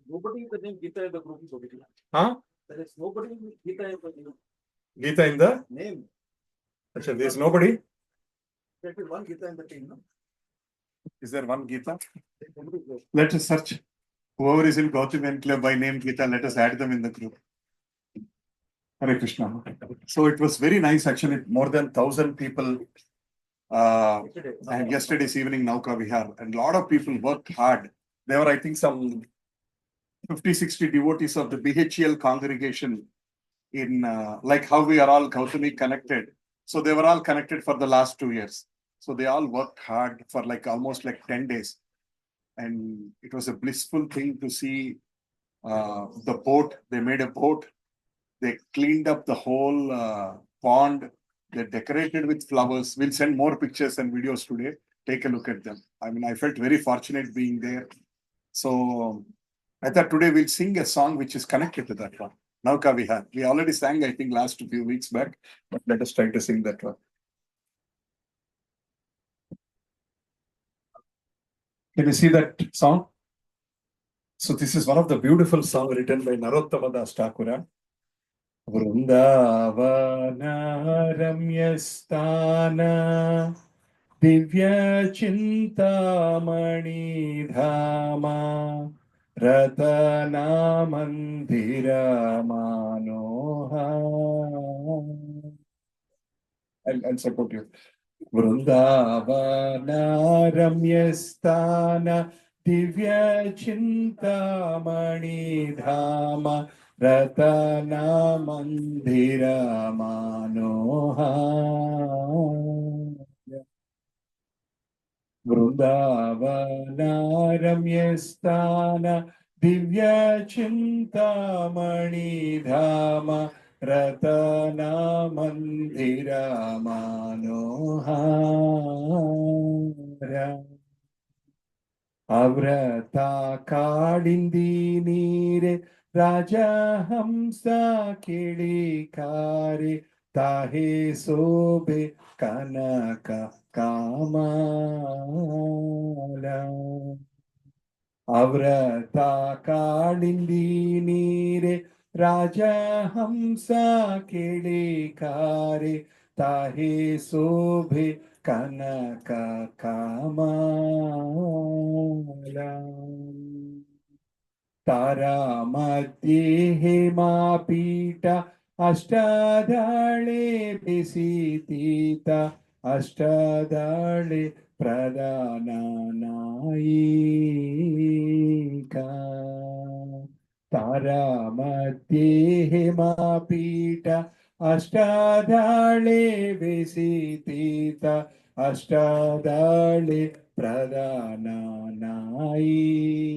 Nobody in the name Gita in the group is okay. Huh? There is nobody with Gita in the name. Gita in the Name. Actually, there is nobody. There is one Gita in the team, no? Is there one Gita? Let us search. Whoever is in Gauthami Club by name Gita, let us add them in the group. Hare Krishna. So it was very nice, actually. More than 1,000 people. And yesterday's evening, Nauka Vihar, and a lot of people worked hard. There were, I think, some 50, 60 devotees of the BHEL congregation in like how we are all Gauthami connected. So they were all connected for the last 2 years. So they all worked hard for like almost like 10 days. And it was a blissful thing to see the boat. They made a boat. They cleaned up the whole pond. They decorated with flowers. We'll send more pictures and videos today. Take a look at them. I mean, I felt very fortunate being there. So I thought today we'll sing a song which is connected to that one. Nauka Vihar. We already sang, I think, last few weeks back, but let us try to sing that one. Can you see that song? So this is one of the beautiful songs written by Narottama Das Thakura. Vrindavana Ramyasthana Divya Chintamani Dhama Ratana Mandira Manoha. I'll support you. Vrindavana Ramyasthana Divya Chintamani Dhama Ratana Mandira Manoha. Vrindavana Ramyasthana Divya Chintamani Dhama Ratana Mandira Manohara. Avrata Kadindi Nire Raja Hamsa Kidikare Tahe Sobe Kanaka Kamala. Avrata Kadindi Nire Raja Hamsa Kidikare Tahe Sobe Kanaka Kamala. Tara Madhye Hema Pita Ashtadale Besitita Ashtadale Pradana Naika. Tara Madhye Hema Pita Ashtadale Besitita Ashtadale Pradana Naika.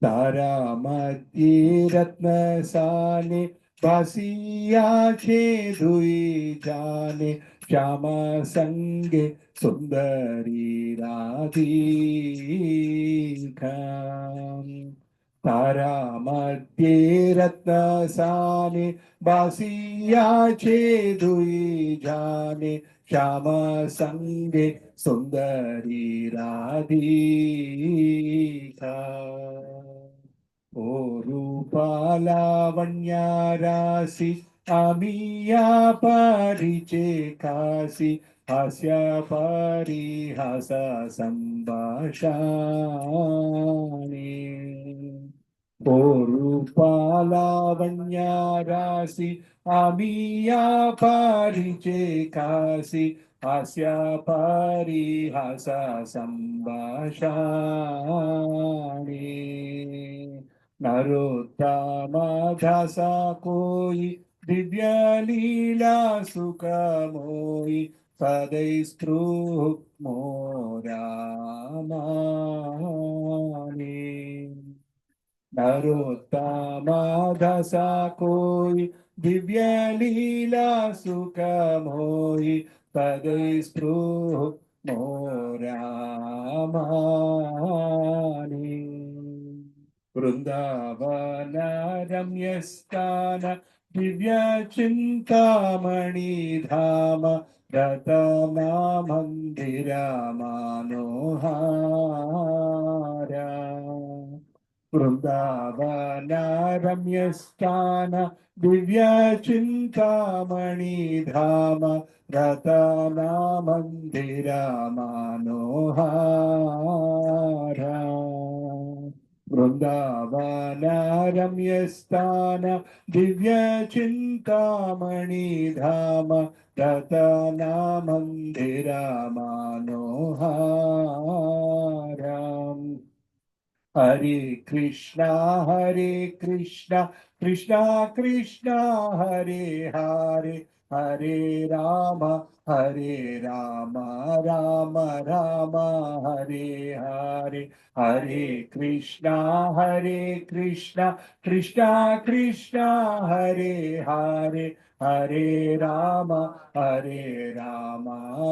Tara Madhye Ratna Sane Basiya Che Dui Jane Shama Sange Sundari Radhika. Tara Madhye Ratna Sane Basiya Che Dui Jane Shama Sange Sundari Radhika. O Rupa Lavanya Rasi Amiya Pariche Kasi Hasya Parihasa Sambhashani. O Rupa Lavanya Rasi Amiya Pariche Kasi Hasya Parihasa Sambhashani. Narottama Dasa Koi Divya Leela Sukha Moi Padaispru Moramani. Narottama Dasa Koi Divya Leela Sukha Moi Padaispru Moramani. Vrindavana Ramyasthana Divya Chintamani Dhama Ratana Mandira Manohara Vrindavana Ramyasthana Divya Chintamani Dhama Ratana Mandira Manohara Vrindavana Ramyasthana Divya Chintamani Dhama Ratana Mandira Manoharam Hare Krishna, Krishna Krishna, Hare Hare, Hare Rama, Rama Rama, Hare Hare, Hare Krishna, Krishna Krishna, Hare Hare, Hare Rama,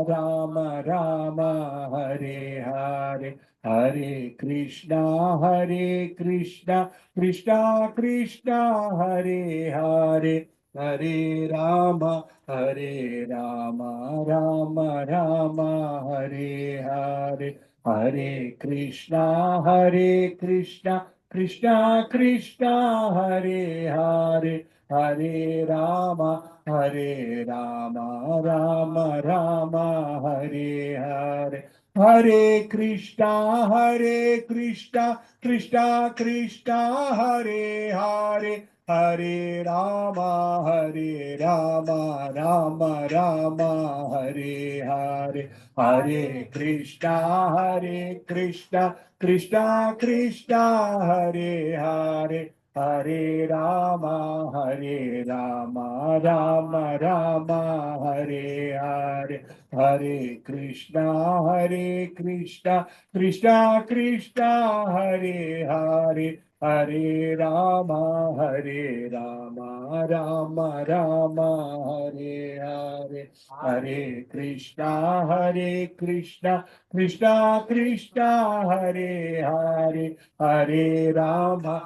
Rama Rama, Hare Hare. Hare Krishna, Krishna Krishna, Hare Hare, Hare Rama, Rama Rama, Hare Hare, Hare Krishna, Krishna Krishna, Hare Hare, Hare Rama, Rama Rama, Hare Hare. Hare Krishna, Krishna Krishna, Hare Hare, Hare Rama, Rama Rama, Hare Hare, Hare Krishna, Krishna Krishna, Hare Hare. Hare Rama, Rama Rama, Hare Hare. Hare Krishna, Krishna Krishna, Hare Hare, Hare Rama, Rama Rama, Hare Hare, Hare Krishna, Krishna Krishna, Hare Hare, Hare Rama,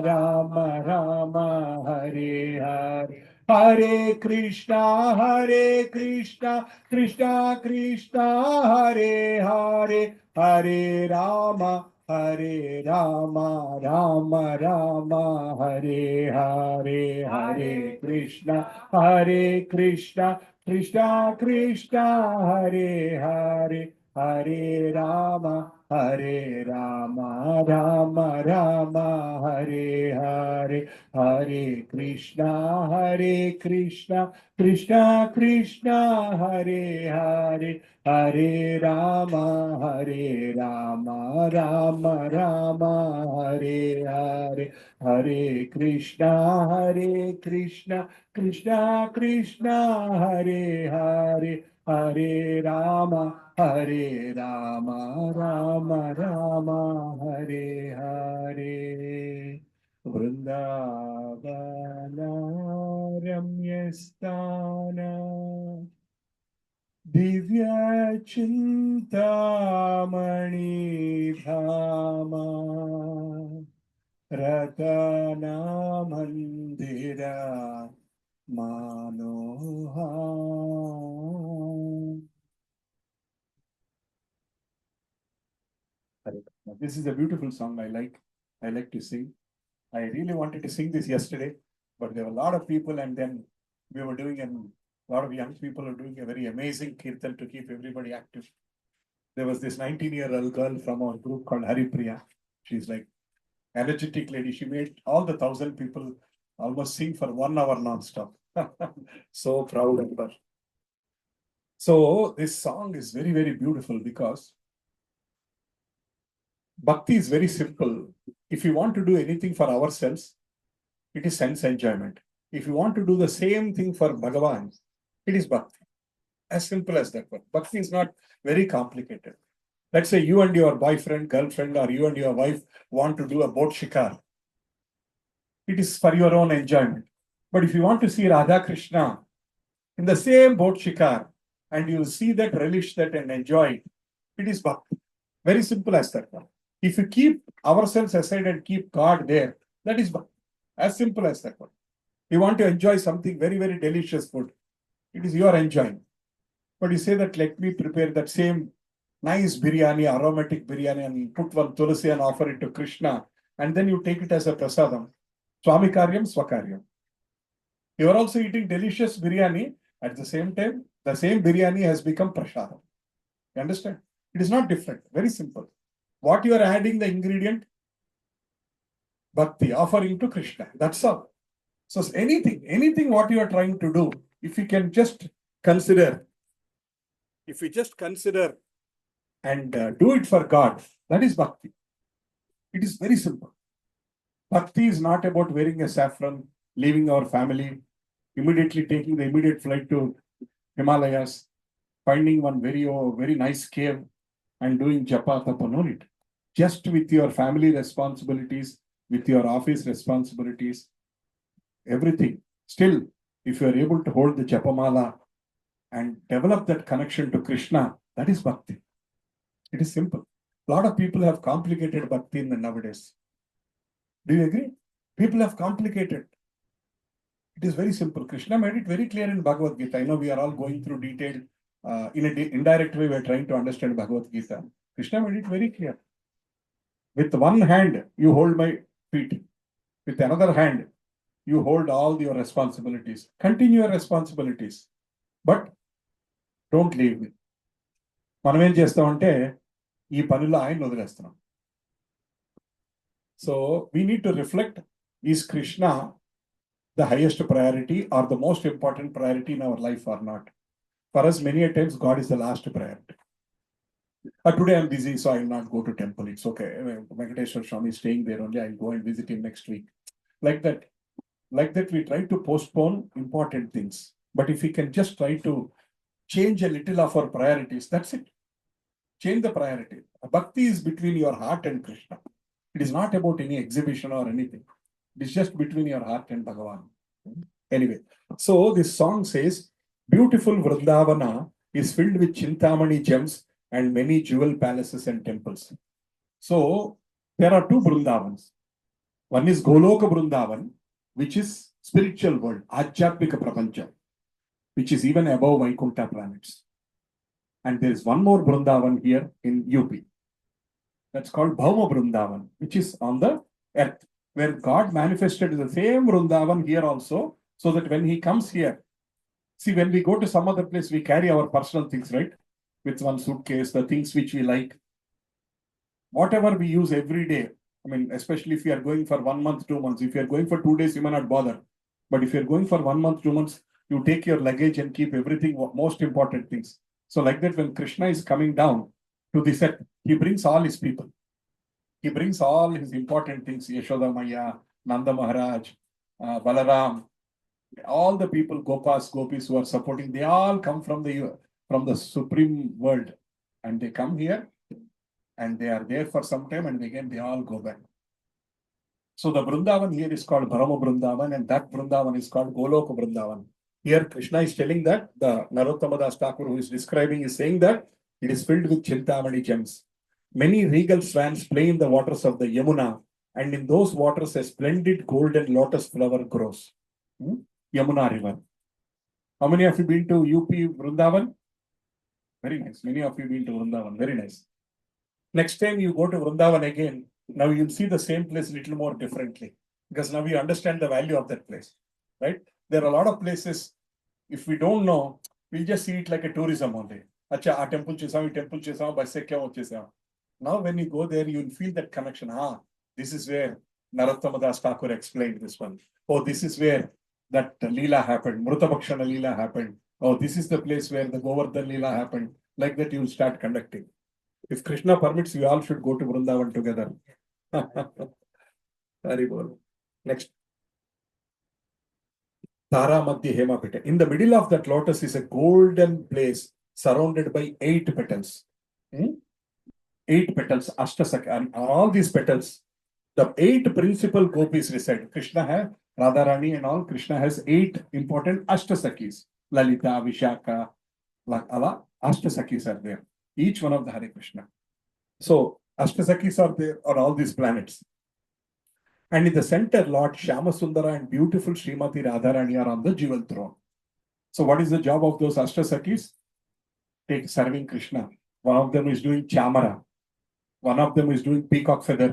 Rama Rama, Hare Hare. Hare Krishna, Krishna Krishna, Hare Hare, Hare Rama, Rama Rama, Hare Hare, Hare Krishna, Krishna Krishna, Hare Hare, Hare Rama, Rama Rama, Hare Hare. Hare Krishna, Krishna Krishna, Hare Hare, Hare Rama, Rama Rama, Hare Hare, Hare Krishna, Krishna Krishna, Hare Hare, Hare Rama, Rama Rama, Hare Hare. Vrindavana Ramyasthana Divya Chintamani Dhama Ratana Mandira Manohar. This is a beautiful song I like. I like to sing. I really wanted to sing this yesterday, but there were a lot of people, and then we were doing, and a lot of young people are doing a very amazing kirtan to keep everybody active. There was this 19-year-old girl from our group called Haripriya. She's like energetic lady. She made all the 1,000 people almost sing for 1 hour non-stop. So proud of her. So this song is very, very beautiful because bhakti is very simple. If you want to do anything for ourselves, it is sense enjoyment. If you want to do the same thing for Bhagavan, it is bhakti. As simple as that. Bhakti is not very complicated. Let's say you and your boyfriend, girlfriend, or you and your wife want to do a boat shikar. It is for your own enjoyment. But if you want to see Radha Krishna in the same boat shikar, and you see that, relish that, and enjoy it, it is bhakti. Very simple as that. If you keep ourselves aside and keep God there, that is bhakti. As simple as that one. You want to enjoy something very, very delicious food. It is your enjoying. But you say that let me prepare that same nice biryani, aromatic biryani, and put one tulsi and offer it to Krishna, and then you take it as a prasadam. Swami Karyam, Swakaryam. You are also eating delicious biryani. At the same time, the same biryani has become prasadam. You understand? It is not different. Very simple. What you are adding the ingredient? Bhakti, offering to Krishna. That's all. So anything what you are trying to do, if you can just consider, and do it for God, that is bhakti. It is very simple. Bhakti is not about wearing a saffron, leaving our family, immediately taking the immediate flight to Himalayas, finding one very nice cave and doing japa tapa. No need. Just with your family responsibilities, with your office responsibilities, everything. Still, if you are able to hold the japamala and develop that connection to Krishna, that is bhakti. It is simple. A lot of people have complicated bhakti in the nowadays. Do you agree? People have complicated. It is very simple. Krishna made it very clear in Bhagavad Gita. I know we are all going through detail. In an indirect way, we are trying to understand Bhagavad Gita. Krishna made it very clear. With one hand, you hold my feet. With another hand, you hold all your responsibilities. Continue your responsibilities. But don't leave me. మనం ఏం చేస్తామంటే ఈ పనిలో ఆయన వదిలేస్తున్నాం. So we need to reflect, is Krishna the highest priority or the most important priority in our life or not? For us, many a times, God is the last priority. Today I'm busy, so I will not go to temple. It's okay. Venkateshwar Swami is staying there only. I'll go and visit him next week. Like that, we try to postpone important things. But if we can just try to change a little of our priorities, that's it. Change the priority. Bhakti is between your heart and Krishna. It is not about any exhibition or anything. It is just between your heart and Bhagavan. Anyway, so this song says, beautiful Vrindavana is filled with Chintamani gems and many jewel palaces and temples. So there are two Vrindavans. One is Goloka Vrindavan, which is spiritual world, Ajyatmika Prapancha, which is even above Vaikuntha planets. And there is one more Vrindavan here in UP. That's called Bhauma Vrindavan, which is on the earth, where God manifested the same Vrindavan here also, so that when he comes here, see, when we go to some other place, we carry our personal things, right? With one suitcase, the things which we like. Whatever we use every day, I mean, especially if you are going for 1 month, 2 months, if you are going for 2 days, you may not bother. But if you are going for 1 month, 2 months, you take your luggage and keep everything, most important things. So like that, when Krishna is coming down to the set, he brings all his people. He brings all his important things, Yashoda Maya, Nanda Maharaj, Balaram, all the people, Gopis who are supporting, they all come from the supreme world. And they come here and they are there for some time and again they all go back. So the Vrindavan here is called Bharama Vrindavan and that Vrindavan is called Goloka Vrindavan. Here Krishna is telling that, the Narottama Das Thakur who is describing is saying that it is filled with Chintamani gems. Many regal swans play in the waters of the Yamuna, and in those waters a splendid golden lotus flower grows. Yamuna river. How many of you been to UP Vrindavan? Very nice. Many of you been to Vrindavan. Very nice. Next time you go to Vrindavan again, now you'll see the same place a little more differently, because now we understand the value of that place, right? There are a lot of places, if we don't know, we'll just see it like a tourism only. Acha, a temple chesam, bus se kya chesam. Now when you go there, you'll feel that connection. This is where Narottama Das Thakur explained this one. Oh, this is where that Leela happened, Mrutabhakshana Leela happened. Oh, this is the place where the Govardhan Leela happened. Like that, you'll start conducting. If Krishna permits, we all should go to Vrindavan together. Very well. Next. Tara Madhya Hemapita. In the middle of that lotus is a golden place surrounded by 8 petals. 8 petals, Ashtasaki, and all these petals, the 8 principal gopis reside. Krishna has Radharani and all. Krishna has 8 important Ashtasakis. Lalita, Vishaka, Ala, Ashtasakis are there. Each one of the Hare Krishna. So, Ashtasakis are there on all these planets. And in the center, Lord Shyamasundara and beautiful Srimati Radharani are on the jewel throne. So what is the job of those Ashtasakis? Take serving Krishna. One of them is doing chamara. One of them is doing peacock feather.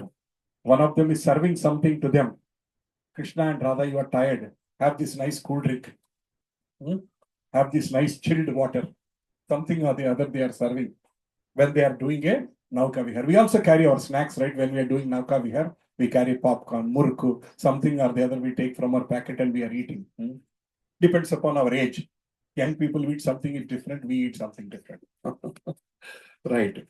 One of them is serving something to them. Krishna and Radha, you are tired. Have this nice cool drink. Have this nice chilled water. Something or the other they are serving. When they are doing a Nauka Vihar. We also carry our snacks, right? When we are doing Nauka Vihar, we carry popcorn, murku, something or the other we take from our packet and we are eating. Depends upon our age. Young people eat something is different, we eat something different. Right.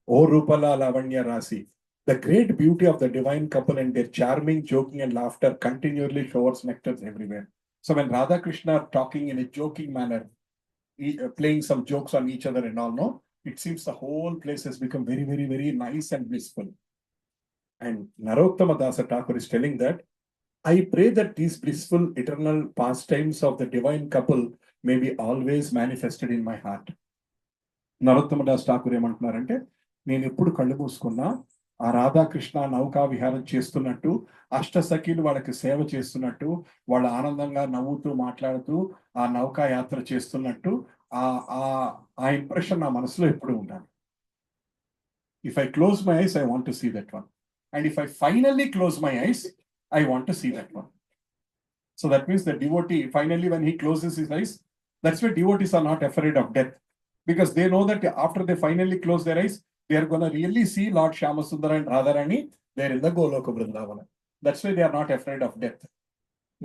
O Rupala Lavanya Rasi. The great beauty of the divine couple and their charming joking and laughter continually showers nectars everywhere. So when Radha Krishna are talking in a joking manner, playing some jokes on each other and all, no, it seems the whole place has become very, very, very nice and blissful. And Narottama Dasa Thakur is telling that, I pray that these blissful eternal pastimes of the divine couple may be always manifested in my heart. Narottama Das Thakur ఏమంటున్నారంటే నేను ఎప్పుడు కళ్ళు మూసుకున్నా ఆ రాధాకృష్ణ నౌకా విహారం చేస్తున్నట్టు అష్టసఖీలు వాళ్ళకి సేవ చేస్తున్నట్టు వాళ్ళ ఆనందంగా నవ్వుతూ మాట్లాడుతూ ఆ నౌకా యాత్ర చేస్తున్నట్టు ఆ ఇంప్రెషన్ నా మనసులో ఎప్పుడు ఉండాలి. If I close my eyes, I want to see that one. And if I finally close my eyes, I want to see that one. So that means the devotee, finally when he closes his eyes, that's why devotees are not afraid of death. Because they know that after they finally close their eyes, they are going to really see Lord Shyamasundara and Radharani there in the Goloka Vrindavana. That's why they are not afraid of death.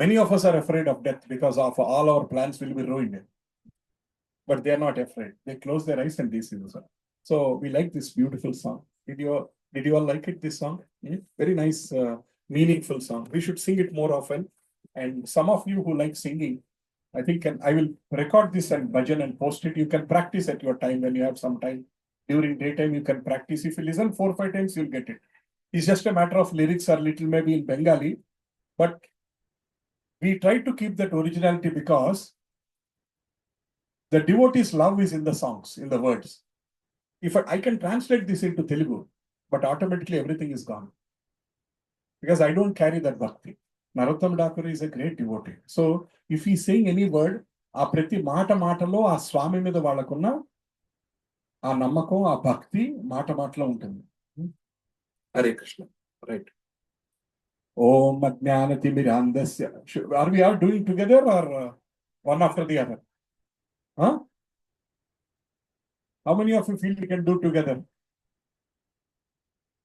Many of us are afraid of death because of all our plans will be ruined. But they are not afraid. They close their eyes and they see the sun. So we like this beautiful song. Did you all like it, this song? Very nice, meaningful song. We should sing it more often. And some of you who like singing, I think I will record this and bhajan and post it. You can practice at your time when you have some time. During daytime, you can practice. If you listen 4 or 5 times, you'll get it. It's just a matter of lyrics or little maybe in Bengali. But we try to keep that originality because the devotee's love is in the songs, in the words. If I can translate this into Telugu, but automatically everything is gone. Because I don't carry that bhakti. Narottama Thakur is a great devotee. So if he's saying any word, ఆ ప్రతి మాటలో ఆ స్వామి మీద వాళ్ళకున్న ఆ నమ్మకం, ఆ భక్తి మాటలో ఉంటుంది. హరే కృష్ణ. రైట్. ఓం అజ్ఞానతిమిరాంధస్య. Are we all doing together or one after the other? Huh? How many of you feel we can do together?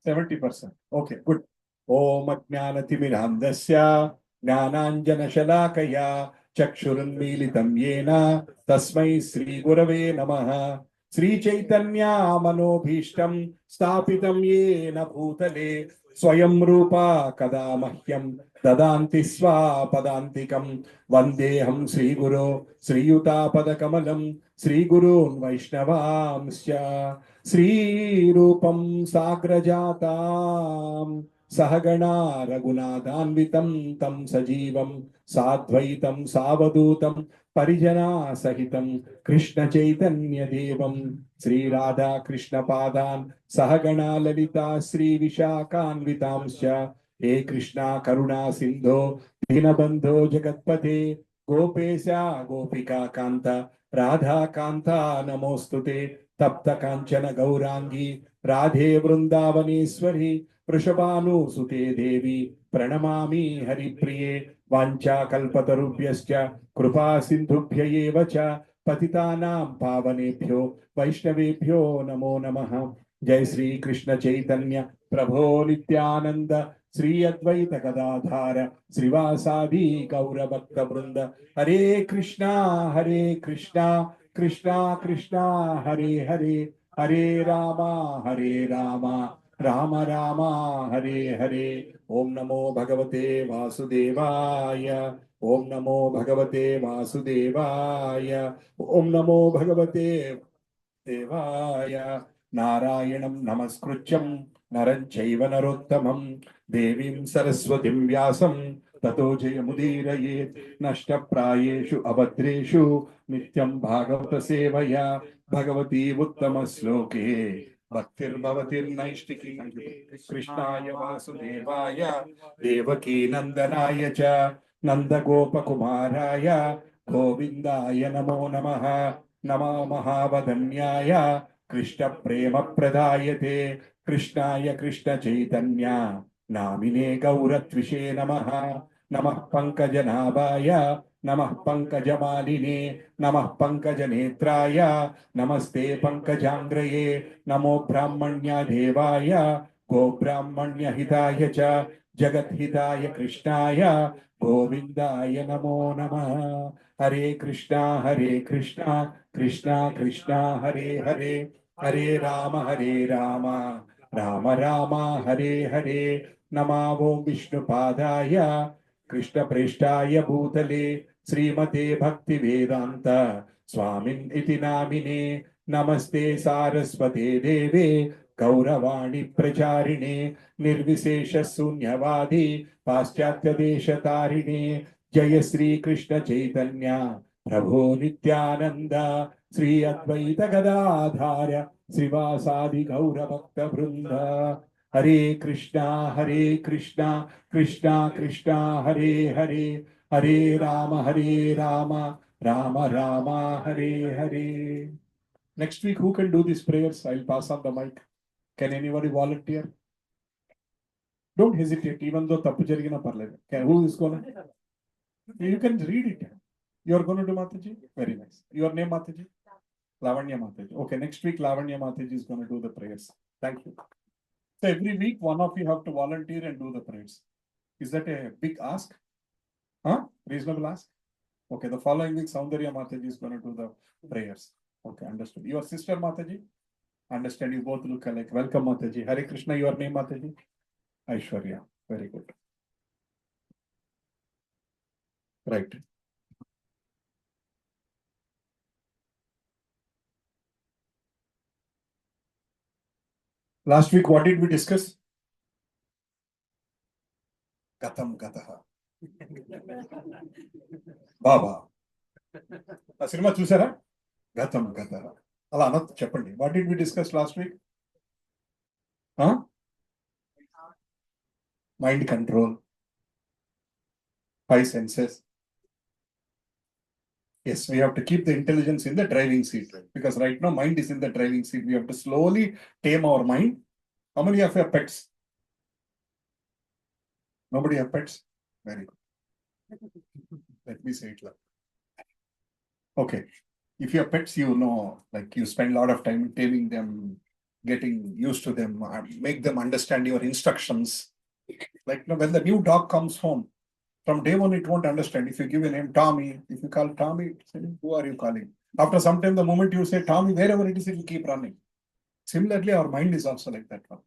70%. Okay, good. Om Ajnanatimirandasya Jnananjanashalakaya Chakshurunmilitam Yena Tasmai Sri Gurave Namaha Sri Chaitanya Manobhishtam Stapitam Yena Bhutale Swayam Rupa Kadamahyam Dadanti Swapadantikam Vandeham Sri Guru Sri Yuta Padakamalam Sri Gurun Vaishnavamsya Sri Rupam Sagrajatam Sahagana Raghunathanvitam Tam Sajivam Sadvaitam Savadutam Parijana Sahitam Krishna Chaitanya Devam Sri Radha Krishna Padan Sahagana Lalita Sri Vishakhanvitamsya He Krishna Karuna Sindho Dinabandho Jagatpate Gopesha Gopika Kanta Radha Kanta Namostute Tapta Kanchana Gaurangi Radhe Vrindavaneshwari Vrishabhanu Sute Devi Pranamami Hari Priye Vancha Kalpatarubhyascha Krupa Sindhubhya Evacha Patitanam Pavanebhyo Vaishnavebhyo Namo Namaha Jai Sri Krishna Chaitanya Prabho Nityananda Sri Advaita Gadadhara Srivasadi Gaura Bhakta Vrinda Hare Krishna Krishna Krishna Hare Hare Hare Rama Rama Rama Hare Hare Om Namo Bhagavate Vasudevaya Om Namo Bhagavate Vasudevaya Om Namo Bhagavate Devaya Narayanam Namaskrutyam Naran Chaiva Narottamam Devim Saraswatim Vyasam Tato Jayamudiraye Nashta Prayeshu Abhadreshu Nityam Bhagavata Sevaya Bhagavati Uttama Sloke Bhaktirbhavatirnaishtikhi Krishnaya Vasudevaya Devaki Nandanaya Cha Nanda Gopa Kumaraya Govindaya Namo Namaha Nama Mahavadanyaya Krishna Prema Pradayate Krishnaya Krishna Chaitanya Namine Gauratvishe Namaha Namah Pankajanabhaya Namah Pankajamaline Namah Pankajanetraya Namaste Pankajangraye Namo Brahmanya Devaya Go Brahmanya Hidaya Cha Jagat Hidaya Krishnaya Govindaya Namo Namah Hare Krishna Krishna Krishna Hare Hare Hare Rama Rama Rama Hare Hare Namavo Vishnu Padaya Krishna Preshtaya Bhutale Srimate Bhakti Vedanta Swamin iti namine Namaste Saraswate Deve Gauravani Pracharine Nirvisesha Sunyavadi Paschatya Deshatarine Jaya Sri Krishna Chaitanya Prabhu Nityananda Sri Advaita Gadadharya Srivasadi Gaura Bhakta Vrinda Hare Krishna Krishna Krishna Hare Hare Hare Rama Rama Rama Hare Hare. Next week, who can do these prayers? I'll pass on the mic. Can anybody volunteer? Don't hesitate, even though tappu jarigina parledu. Who is going to? You can read it. You're going to do Mataji? Very nice. Your name, Mataji? Lavanya Mataji. Okay, next week, Lavanya Mataji is going to do the prayers. Thank you. So every week, one of you have to volunteer and do the prayers. Is that a big ask? Huh? Reasonable ask? Okay, the following week, Soundarya Mataji is going to do the prayers. Okay, understood. Your sister Mataji? Understand, you both look alike. Welcome, Mataji. Hare Krishna, your name, Mataji? Aishwarya. Very good. Right. Last week, what did we discuss? Gatam Gataha. Baba. A cinema chusara? Gatam Gataha. Allah Anat Chapandi. What did we discuss last week? Huh? Mind control. 5 senses. Yes, we have to keep the intelligence in the driving seat, because right now mind is in the driving seat. We have to slowly tame our mind. How many of you have pets? Nobody have pets? Very good. Let me say it like. Okay. If you have pets, you know, like you spend a lot of time taming them, getting used to them, make them understand your instructions. Like, you know, when the new dog comes home, from day one, it won't understand. If you give a name Tommy, if you call Tommy, who are you calling? After some time, the moment you say Tommy, wherever it is, it will keep running. Similarly, our mind is also like that one.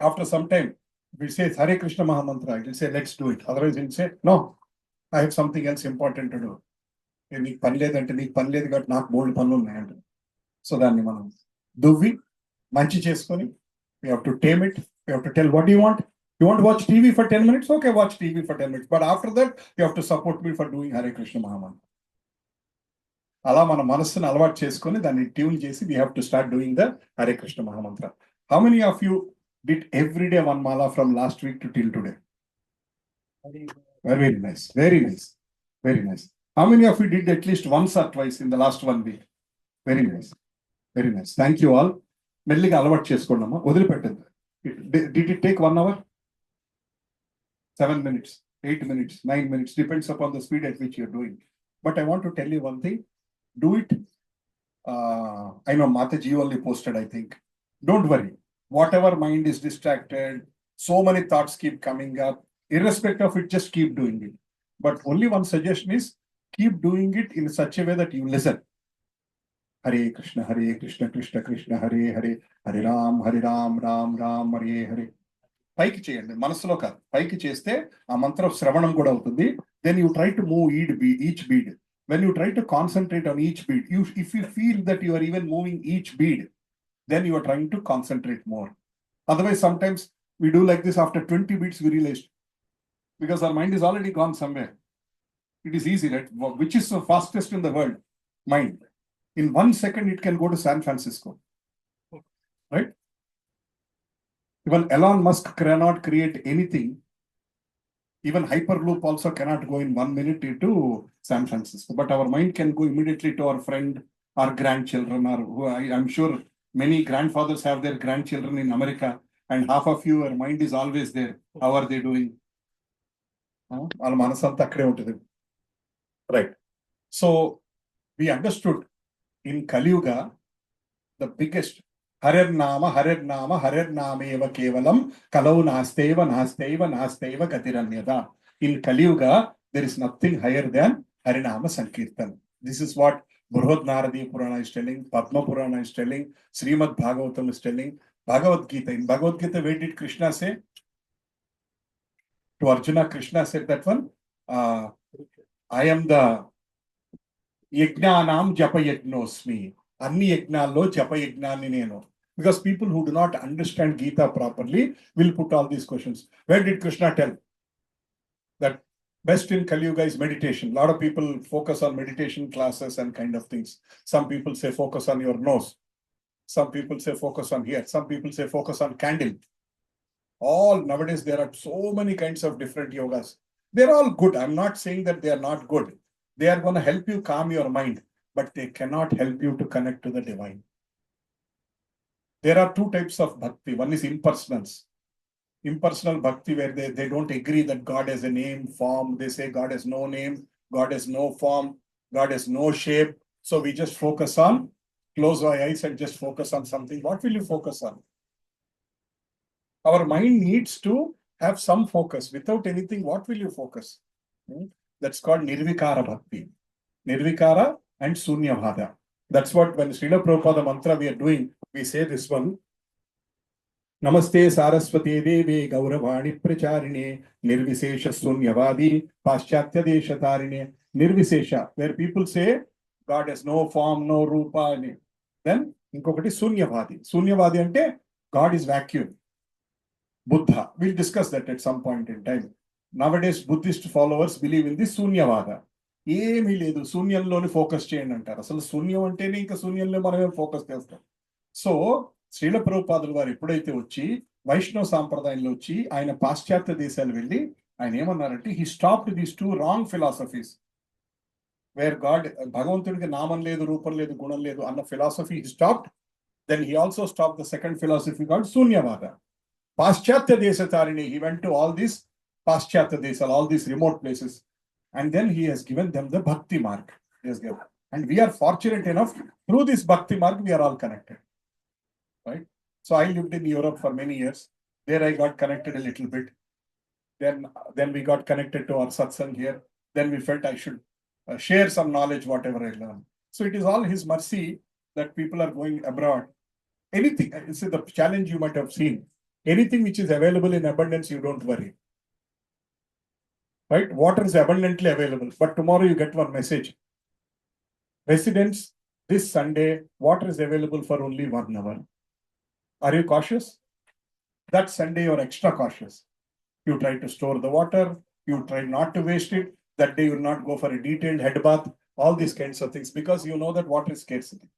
After some time, if it says Hare Krishna Mahamantra, it will say, let's do it. Otherwise, it will say, no, I have something else important to do. So then, do we? Manchi cheskoni. We have to tame it. We have to tell, what do you want? You want to watch TV for 10 minutes? Okay, watch TV for 10 minutes. But after that, you have to support me for doing Hare Krishna Mahamantra. Ala mana manasunu alvat cheskoni danni tune chesi we have to start doing the Hare Krishna Mahamantra. How many of you did every day one mala from last week to till today? Very nice. Very nice. Very nice. How many of you did at least once or twice in the last 1 week? Very nice. Very nice. Thank you all. Melliga alvat cheskondamma. Odilipettadu. Did it take 1 hour? 7 minutes, 8 minutes, 9 minutes, depends upon the speed at which you're doing. But I want to tell you one thing. Do it. I know Mataji only posted, I think. Don't worry. Whatever mind is distracted, so many thoughts keep coming up. Irrespective of it, just keep doing it. But only one suggestion is, keep doing it in such a way that you listen. Hare Krishna, Krishna Krishna, Hare Hare, Hare Ram, Ram Ram, Hare Hare. పైకి చేయండి, మనసులో కాదు. పైకి చేస్తే ఆ మంత్ర శ్రవణం కూడా అవుతుంది. Then you try to move each bead. When you try to concentrate on each bead, if you feel that you are even moving each bead, then you are trying to concentrate more. Otherwise, sometimes we do like this, after 20 beats, we realize, because our mind is already gone somewhere. It is easy, right? Which is the fastest in the world? Mind. In 1 second, it can go to San Francisco. right? Even Elon Musk cannot create anything. Even Hyperloop also cannot go in 1 minute into San Francisco. But our mind can go immediately to our friend, our grandchildren, or who I'm sure many grandfathers have their grandchildren in America, and half of your mind is always there. How are they doing? వాళ్ళ మనసంతా అక్కడే ఉంటుంది. Right. So we understood in Kali Yuga, the biggest Harirnama Kevalam Kalau Nasteva Gatiranyada. In Kali Yuga, there is nothing higher than Harinama Sankirtan. This is what Burhad Naradi Purana is telling, Padma Purana is telling, Srimad Bhagavatam is telling, Bhagavad Gita. In Bhagavad Gita, where did Krishna say? To Arjuna, Krishna said that one, I am the Yajnanam Japa Yajnosmi. Anni Yajnallo Japa Yajnani Neno. Because people who do not understand Gita properly will put all these questions. Where did Krishna tell that best in Kali Yuga is meditation? A lot of people focus on meditation classes and kind of things. Some people say focus on your nose. Some people say focus on here. Some people say focus on candle. All nowadays there are so many kinds of different yogas. They're all good. I'm not saying that they are not good. They are going to help you calm your mind, but they cannot help you to connect to the divine. There are two types of bhakti. One is impersonals. Impersonal bhakti, where they don't agree that God has a name, form. They say God has no name, God has no form, God has no shape. So we just focus on, close our eyes and just focus on something. What will you focus on? Our mind needs to have some focus. Without anything, what will you focus? That's called Nirvikara Bhakti. Nirvikara and Sunyavada. That's what when Srila Prabhupada mantra we are doing, we say this one. Namaste Saraswati Devi Gauravani Pracharine Nirvisesha Sunyavadi Paschatya Deshatarine. Nirvisesha, where people say God has no form, no rupa. Then inkokati Sunyavadi. Sunyavadi ante God is vacuum. Buddha. We'll discuss that at some point in time. Nowadays, Buddhist followers believe in this Sunyavada. ఏమీ లేదు, శూన్యంలోని focus చేయండి అంటారు. అసలు శూన్యం అంటేనే ఇంకా శూన్యంలో మనమే ఫోకస్ చేస్తాం. సో శ్రీల ప్రభుపాదులు వారు ఎప్పుడైతే వచ్చి వైష్ణవ సాంప్రదాయంలో వచ్చి ఆయన పాశ్చాత్య దేశాలు వెళ్ళి ఆయన ఏమన్నారంటే he stopped these two wrong philosophies where God భగవంతుడికి నామం లేదు, రూపం లేదు, గుణం లేదు అన్న philosophy he stopped. Then he also stop the second philosophy called Shunyavada. పాశ్చాత్య దేశతారిణి, he went to all these పాశ్చాత్య దేశాలు, all these remote places, and then he has given them the bhakti mark. Yes, and we are fortunate enough, through this bhakti mark we are all connected, right? So I lived in Europe for many years. There I got connected a little bit. Then we got connected to our satsang here. Then we felt I should share some knowledge, whatever I learned. So it is all his mercy that people are going abroad. Anything, this is the challenge you might have seen. Anything which is available in abundance, you don't worry. Right? Water is abundantly available, but tomorrow you get one message. Residents, this Sunday, water is available for only 1 hour. Are you cautious? That Sunday you're extra cautious. You try to store the water, you try not to waste it. That day you will not go for a detailed head bath, all these kinds of things, because you know that water is scarcity.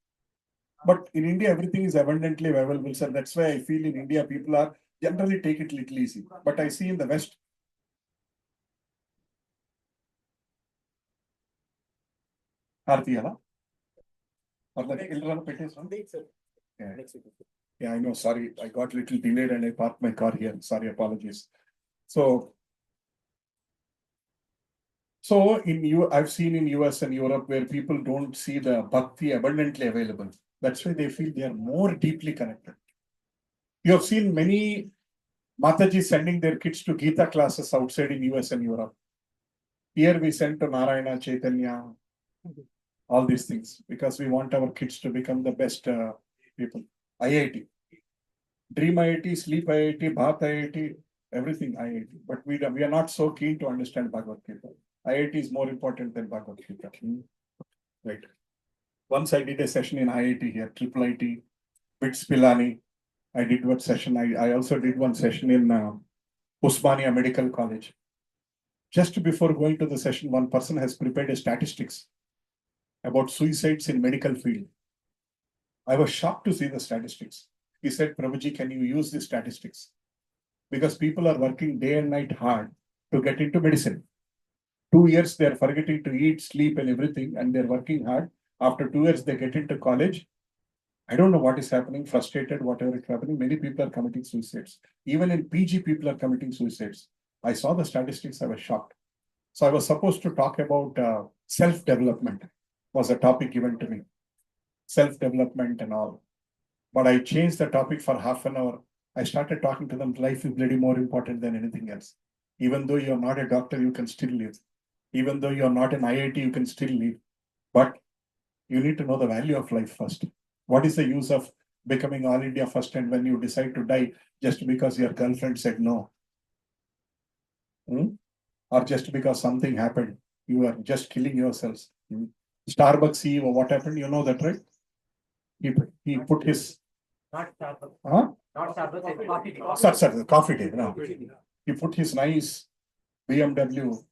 But in India, everything is abundantly available, sir. That's why I feel in India, people are generally take it little easy. But I see in the West, yeah, I know. Sorry, I got a little delayed and I parked my car here. Sorry, apologies. So I've seen in US and Europe where people don't see the bhakti abundantly available. That's why they feel they are more deeply connected. You have seen many Mataji sending their kids to Gita classes outside in US and Europe. Here we send to Narayana, Chaitanya, all these things, because we want our kids to become the best people. IIT, Dream IIT, Sleep IIT, Bhaat IIT, everything IIT. But we are not so keen to understand Bhagavad Gita. IIT is more important than Bhagavad Gita. Right. Once I did a session in IIT here, Triple IT, BITS Pilani. I did one session. I also did one session in Usmania Medical College. Just before going to the session, one person has prepared a statistics about suicides in medical field. I was shocked to see the statistics. He said, Prabhuji, can you use the statistics? Because people are working day and night hard to get into medicine. 2 years, they're forgetting to eat, sleep, and everything, and they're working hard. After 2 years, they get into college. I don't know what is happening, frustrated, whatever is happening. Many people are committing suicides. Even in PG, people are committing suicides. I saw the statistics, I was shocked. So I was supposed to talk about self-development, was a topic given to me. Self-development and all. But I changed the topic for half an hour. I started talking to them, life is bloody more important than anything else. Even though you're not a doctor, you can still live. Even though you're not an IIT, you can still live. But you need to know the value of life first. What is the use of becoming All India first and when you decide to die just because your girlfriend said no? Or just because something happened, you are just killing yourselves. Starbucks CEO, what happened? You know that, right? He put his... Not Starbucks. Huh? Not Starbucks, coffee day. Sorry, coffee day. No. He put his nice BMW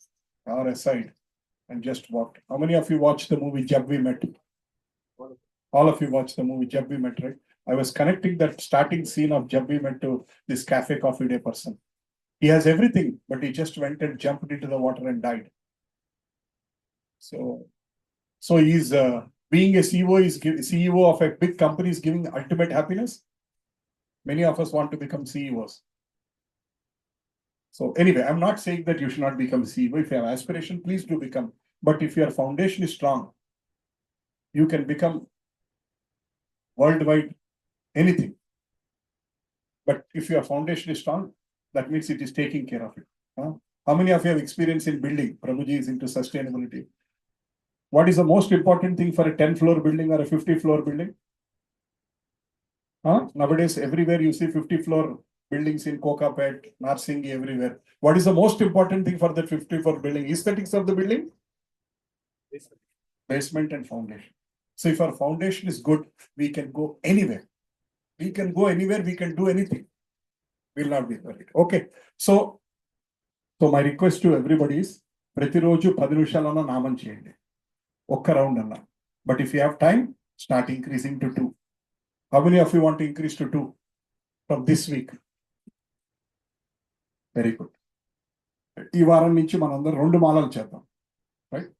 car aside and just walked. How many of you watched the movie Jab We Met? All of you watched the movie Jab We Met, right? I was connecting that starting scene of Jab We Met to this cafe coffee day person. He has everything, but he just went and jumped into the water and died. So he's being a CEO of a big company is giving ultimate happiness. Many of us want to become CEOs. So anyway, I'm not saying that you should not become CEO. If you have aspiration, please do become. But if your foundation is strong, you can become worldwide anything. But if your foundation is strong, that means it is taking care of it. How many of you have experience in building? Prabhuji is into sustainability. What is the most important thing for a 10-floor building or a 50-floor building? Nowadays, everywhere you see 50-floor buildings in Kokapet, Narsingi, everywhere. What is the most important thing for that 50-floor building? Aesthetics of the building? Basement and foundation. So if our foundation is good, we can go anywhere. We can go anywhere, we can do anything. Will not be worried. Okay. So my request to everybody is, Pratiroju 10 నిమిషాలన్నా నామం చేయండి. ఒక్క round అన్నా. But if you have time, start increasing to 2. How many of you want to increase to 2 from this week? Very good. ఈ వారం నుంచి మనందరం 2 మాలలు చేద్దాం. Right?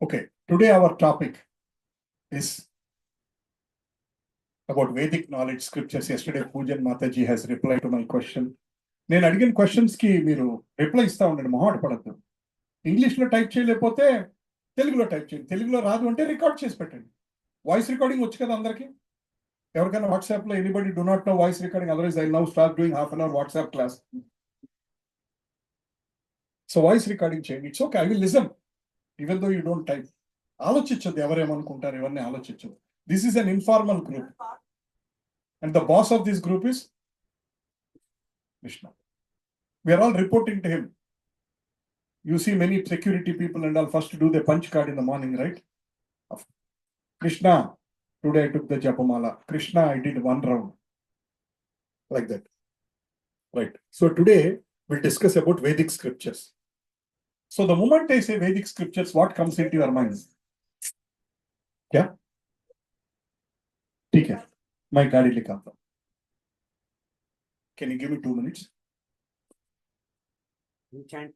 Okay. Today our topic is about Vedic knowledge scriptures. Yesterday, Pujan Mataji has replied to my question. నేను అడిగిన questions కి మీరు రిప్లై ఇస్తా ఉండండి, మొహాట పడద్దు. ఇంగ్లీష్లో టైప్ చేయలేకపోతే తెలుగులో టైప్ చేయండి. తెలుగులో రాదు అంటే రికార్డ్ చేసి పెట్టండి. వాయిస్ రికార్డింగ్ వచ్చు కదా అందరికి. ఎవరికైనా వాట్సాప్లో anybody do not know voice recording, otherwise I now start doing half an hour WhatsApp class. So voice recording చేయండి. It's okay, I will listen even though you don't type. ఆలోచించద్దు ఎవరేమనుకుంటారు, ఇవన్నీ ఆలోచించదు. This is an informal group. And the boss of this group is Krishna. We are all reporting to him. You see many security people and all first do the punch card in the morning, right? Krishna, today I took the Japamala. Krishna, I did 1 round. Like that. Right. So today we'll discuss about Vedic scriptures. So the moment I say Vedic scriptures, what comes into your mind? Yeah? ठीक है, मैं गाड़ी लेकर आता हूँ. Can you give me 2 minutes? You chant.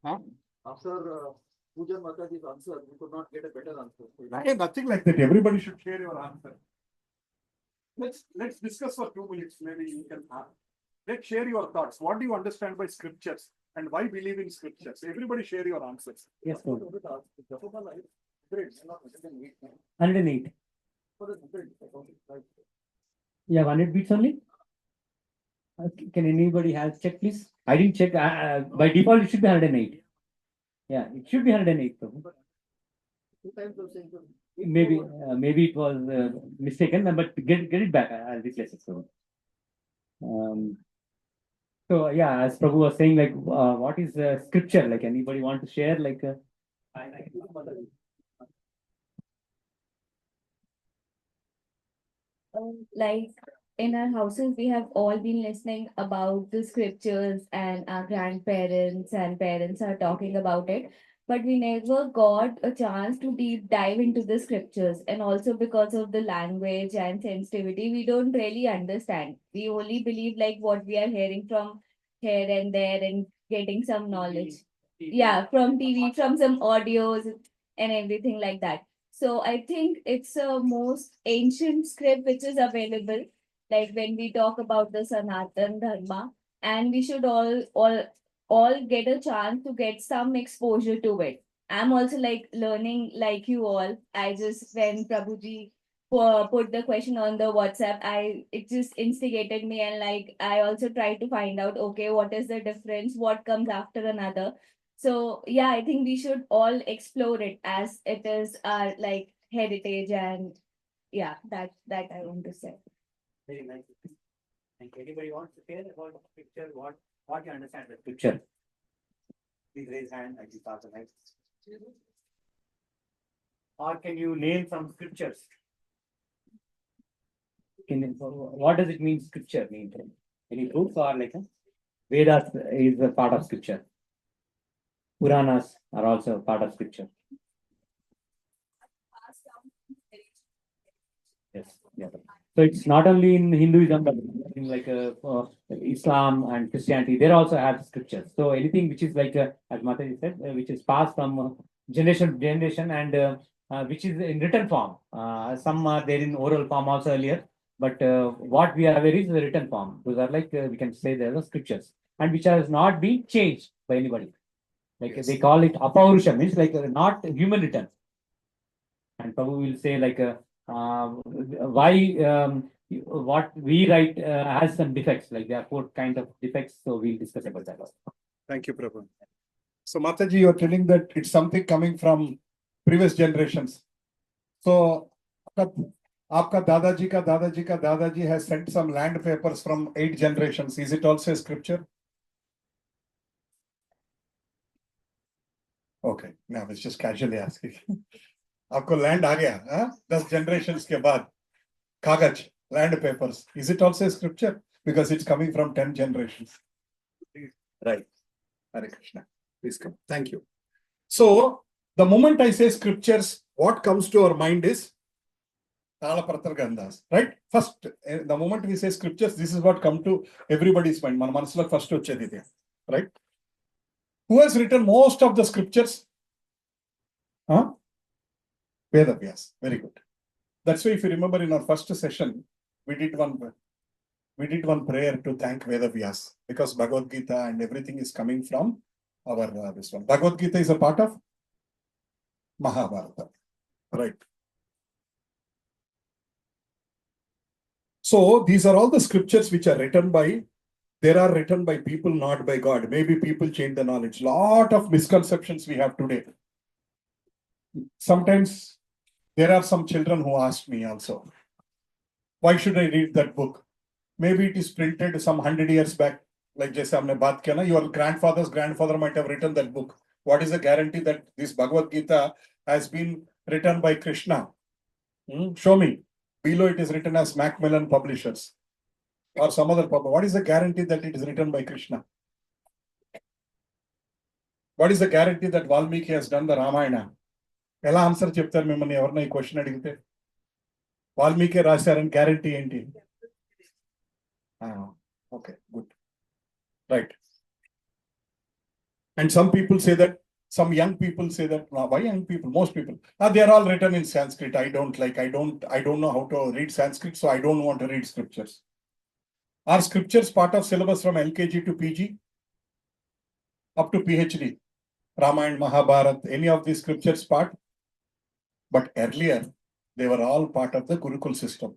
Huh? After Pujan Mataji's answer, we could not get a better answer. Nothing like that. Everybody should share your answer. Let's discuss for 2 minutes. Maybe you can. Let's share your thoughts. What do you understand by scriptures and why believe in scriptures? Everybody share your answers. Yes, sir. 108. 108. Yeah, 100 beats only. Can anybody have check, please? I didn't check. By default, it should be 108. Yeah, it should be 108. Prabhu. 2 times the same. Maybe it was mistaken, but get it back. I'll replace it. So yeah, as Prabhu was saying, like, what is scripture? Like, anybody want to share? Like, like in our houses, we have all been listening about the scriptures, and our grandparents and parents are talking about it. But we never got a chance to deep dive into the scriptures. And also because of the language and sensitivity, we don't really understand. We only believe like what we are hearing from here and there and getting some knowledge. Yeah, from TV, from some audios and everything like that. So I think it's a most ancient script which is available, like when we talk about the Sanatan Dharma, and we should all get a chance to get some exposure to it. I'm also like learning like you all. I just when Prabhuji put the question on the WhatsApp, it just instigated me, and like I also tried to find out, okay, what is the difference, what comes after another. So yeah, I think we should all explore it as it is our like heritage, and yeah, that I want to say. Very nice. Thank you. Anybody wants to share about the picture? What you understand the picture? Please raise hand. I just ask the next. Or can you name some scriptures? What does it mean? Scripture mean? Any proofs or like Vedas is a part of scripture. Puranas are also part of scripture. Yes. Yeah. So it's not only in Hinduism, but in like Islam and Christianity, they also have scriptures. So anything which is like, as Mataji said, which is passed from generation to generation, and which is in written form. Some are there in oral form also earlier, but what we are aware is the written form. Those are like, we can say they are the scriptures, and which has not been changed by anybody. Like they call it apaurusha, means like not human written. And Prabhu will say like why what we write has some defects, like there are 4 kind of defects, so we'll discuss about that also. Thank you, Prabhu. So Mataji, you're telling that it's something coming from previous generations. So Aapka Dadaji ka Dadaji ka Dadaji has sent some land papers from 8 generations. Is it also a scripture? Okay, no, I was just casually asking. आपको land आ गया, हाँ? 10 generations के बाद कागज, land papers. Is it also a scripture? Because it's coming from 10 generations. Right. Hare Krishna. Please come. Thank you. So the moment I say scriptures, what comes to our mind is Talapratar Gandhas, right? First, the moment we say scriptures, this is what comes to everybody's mind. Man manaslo first vachedi ide, right? Who has written most of the scriptures? Huh? Veda Vyas. Very good. That's why if you remember in our first session, we did one prayer to thank Veda Vyas, because Bhagavad Gita and everything is coming from our this one. Bhagavad Gita is a part of Mahabharata, right? So these are all the scriptures which are written by, they are written by people, not by God. Maybe people change the knowledge. Lot of misconceptions we have today. Sometimes there are some children who ask me also, why should I read that book? Maybe it is printed some 100 years back. Like jaise humne baat kiya na, your grandfather's grandfather might have written that book. What is the guarantee that this Bhagavad Gita has been written by Krishna? Show me. Below it is written as Macmillan Publishers or some other publisher. What is the guarantee that it is written by Krishna? What is the guarantee that Valmiki has done the Ramayana? ఎలా answer చెప్తారు మిమ్మల్ని ఎవరన్నా ఈ question అడిగితే? Valmiki రాశారని guarantee ఏంటి? Okay, good, right. And some people say that, some young people say that, why young people? Most people, they are all written in Sanskrit. I don't know how to read Sanskrit, so I don't want to read scriptures. Are scriptures part of syllabus from LKG to PG? Up to PhD? Ramayana, Mahabharata, any of these scriptures part? But earlier, they were all part of the Gurukul system.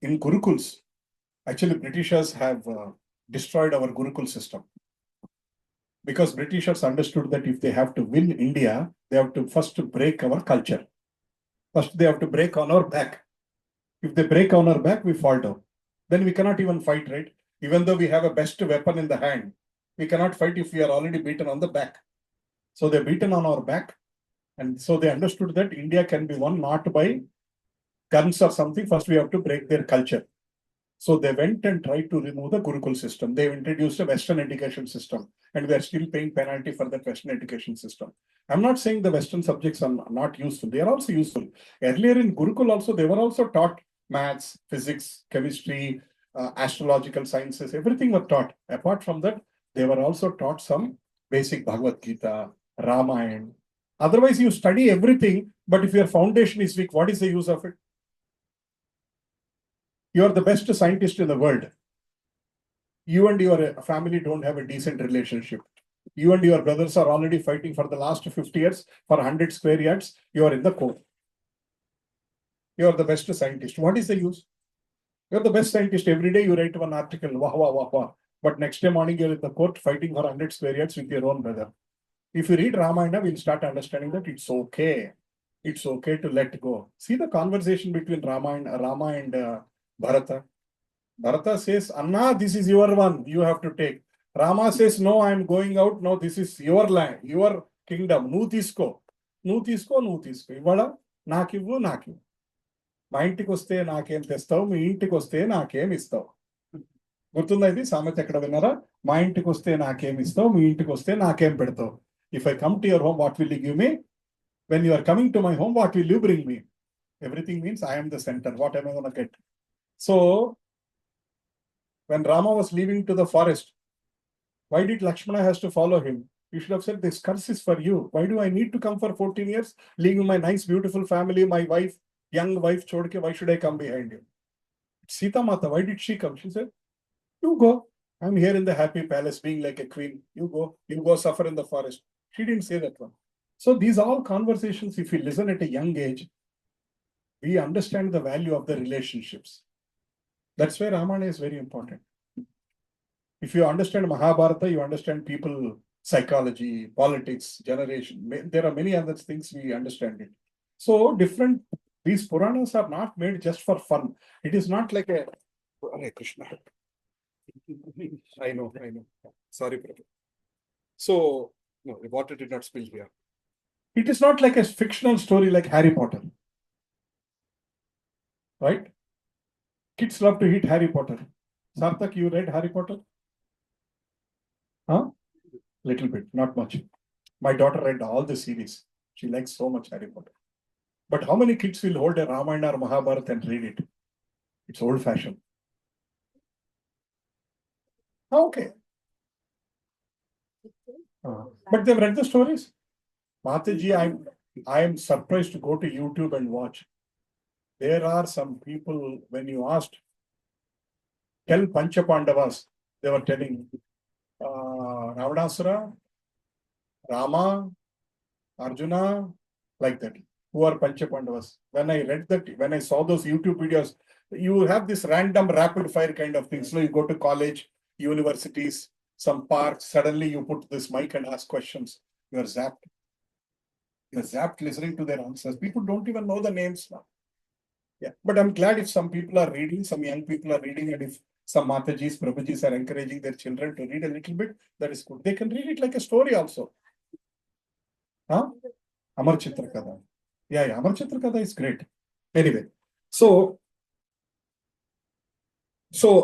In Gurukuls, actually Britishers have destroyed our Gurukul system. Because Britishers understood that if they have to win India, they have to first break our culture. First, they have to break on our back. If they break on our back, we fall down. Then we cannot even fight, right? Even though we have a best weapon in the hand, we cannot fight if we are already beaten on the back. So they're beaten on our back. And so they understood that India can be won not by guns or something. First, we have to break their culture. So they went and tried to remove the Gurukul system. They introduced a Western education system, and we are still paying penalty for that Western education system. I'm not saying the Western subjects are not useful. They are also useful. Earlier in Gurukul also, they were also taught maths, physics, chemistry, astrological sciences, everything were taught. Apart from that, they were also taught some basic Bhagavad Gita, Ramayana. Otherwise, you study everything, but if your foundation is weak, what is the use of it? You are the best scientist in the world. You and your family don't have a decent relationship. You and your brothers are already fighting for the last 50 years for 100 square yards. You are in the court. You are the best scientist. What is the use? You're the best scientist. Every day you write one article, wah, wah, wah, wah. But next day morning you're in the court fighting for 100 square yards with your own brother. If you read Ramayana, we'll start understanding that it's okay. It's okay to let go. See the conversation between Rama and Bharata. Bharata says, Anna, this is your one. You have to take. Rama says, no, I'm going out. No, this is your land, your kingdom. Nu tisko. Nu tisko, nu tisko. Ivala, nakivu, nakivu. మా ఇంటికి వస్తే నాకేం తెస్తావు, మీ ఇంటికి వస్తే నాకేం ఇస్తావు. గుర్తుందా ఇది సామెత ఎక్కడ విన్నారా? మా ఇంటికి వస్తే నాకేం ఇస్తావు, మీ ఇంటికి వస్తే నాకేం పెడతావు. If I come to your home, what will you give me? When you are coming to my home, what will you bring me? Everything means I am the center. What am I going to get? So, when Rama was leaving to the forest, why did Lakshmana has to follow him? You should have said, this curse is for you. Why do I need to come for 14 years, leaving my nice, beautiful family, my wife, young wife, chodke, why should I come behind you? Sita Mata, why did she come? She said, you go. I'm here in the happy palace, being like a queen. You go suffer in the forest. She didn't say that one. So these are all conversations, if we listen at a young age, we understand the value of the relationships. That's why Ramayana is very important. If you understand Mahabharata, you understand people, psychology, politics, generation. There are many other things we understand it. So these Puranas are not made just for fun. It is not like a Hare Krishna. I know. Sorry, brother. So, no, the water did not spill here. It is not like a fictional story like Harry Potter. Right? Kids love to hit Harry Potter. Sarthak, you read Harry Potter? Huh? Little bit, not much. My daughter read all the series. She likes so much Harry Potter. But how many kids will hold a Ramayana or Mahabharata and read it? It's old-fashioned. Okay. But they've read the stories. Mataji, I am surprised to go to YouTube and watch. There are some people, when you asked, tell Pancha Pandavas, they were telling Ravanasura, Rama, Arjuna, like that. Who are Pancha Pandavas? When I read that, when I saw those YouTube videos, you have this random rapid fire kind of things. So you go to college, universities, some parks, suddenly you put this mic and ask questions. You are zapped. You are zapped listening to their answers. People don't even know the names now. Yeah, but I'm glad if some people are reading, some young people are reading, and if some Matajis, Prabhujis are encouraging their children to read a little bit, that is good. They can read it like a story also. Huh? Amar Chitra Kada. Yeah, Amar Chitra Kada is great. Anyway, so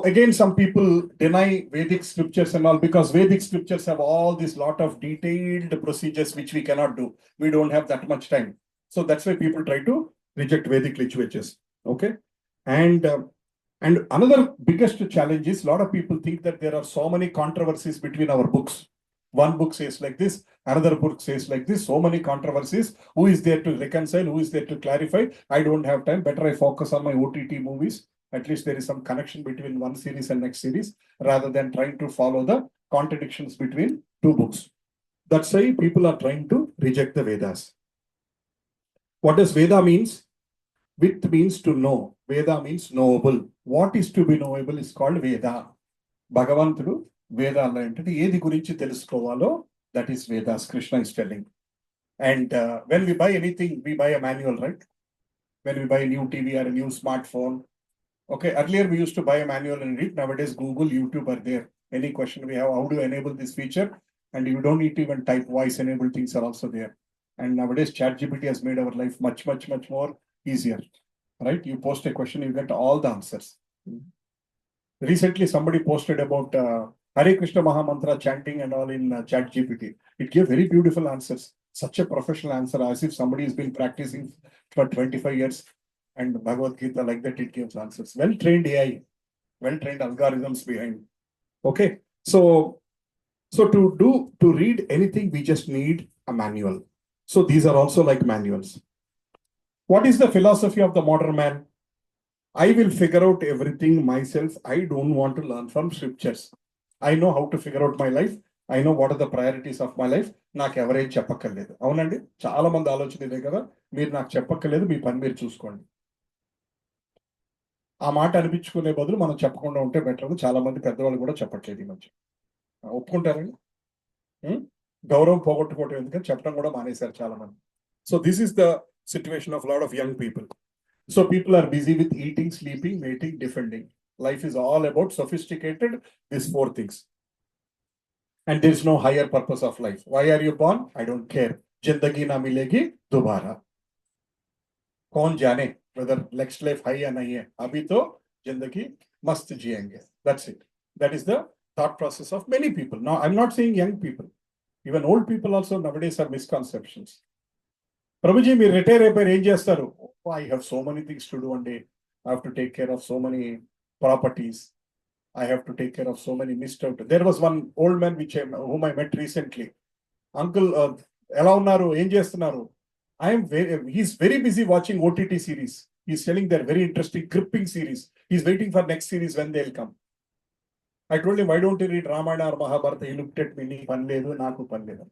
again, some people deny Vedic scriptures and all because Vedic scriptures have all this lot of detailed procedures which we cannot do. We don't have that much time. So that's why people try to reject Vedic literatures. Okay. And another biggest challenge is a lot of people think that there are so many controversies between our books. One book says like this, another book says like this, so many controversies. Who is there to reconcile? Who is there to clarify? I don't have time. Better I focus on my OTT movies. At least there is some connection between one series and next series rather than trying to follow the contradictions between two books. That's why people are trying to reject the Vedas. What does Veda means? With means to know. Veda means knowable. What is to be knowable is called Veda. Bhagavantudu Veda అంటే ఏది గురించి తెలుసుకోవాలో that is Vedas. Krishna is telling. And when we buy anything, we buy a manual, right? When we buy a new TV or a new smartphone. Okay, earlier we used to buy a manual and read. Nowadays, Google, YouTube are there. Any question we have, how do you enable this feature? And you don't need to even type voice enabled things are also there. And nowadays, ChatGPT has made our life much, much, much more easier. Right? You post a question, you get all the answers. Recently, somebody posted about Hare Krishna Mahamantra chanting and all in Chat GPT. It gave very beautiful answers. Such a professional answer, as if somebody has been practicing for 25 years. And Bhagavad Gita, like that, it gives answers. Well trained AI, well trained algorithms behind. Okay, so to read anything, we just need a manual. So these are also like manuals. What is the philosophy of the modern man? I will figure out everything myself. I don't want to learn from scriptures. I know how to figure out my life. I know what are the priorities of my life. నాకు ఎవరేం చెప్పక్కర్లేదు. అవునండి, చాలా మంది ఆలోచన ఇదే కదా, మీరు నాకు చెప్పక్కర్లేదు, మీ పని మీరు చూసుకోండి. ఆ మాట అనిపించుకునే బదులు మనం చెప్పకుండా ఉంటే బెటర్ అని చాలా మంది పెద్దవాళ్ళు కూడా చెప్పట్లేదు ఈ మధ్య. ఒప్పుకుంటారండి? గౌరవం పోగొట్టుకోవటం ఎందుకని చెప్పడం కూడా మానేశారు చాలా మంది. So this is the situation of lot of young people. So people are busy with eating, sleeping, mating, defending. Life is all about sophisticated, these four things. And there is no higher purpose of life. Why are you born? I don't care. Jindagi na milegi dobara. Kaun jane whether next life high ya nahi hai. Abhi to jindagi mast jiyenge. That's it. That is the thought process of many people. Now, I'm not saying young people. Even old people also nowadays have misconceptions. Prabhuji, me retire అయిపోయి ఏం చేస్తారు? I have so many things to do one day. I have to take care of so many properties. I have to take care of so many missed out. There was one old man whom I met recently. Uncle, ఎలా ఉన్నారు? ఏం చేస్తున్నారు? He's very busy watching OTT series. He's telling they're very interesting, gripping series. He's waiting for next series when they'll come. I told him, why don't you read Ramayana or Mahabharata? He looked at me, నీ పని లేదు, నాకు పని లేదు.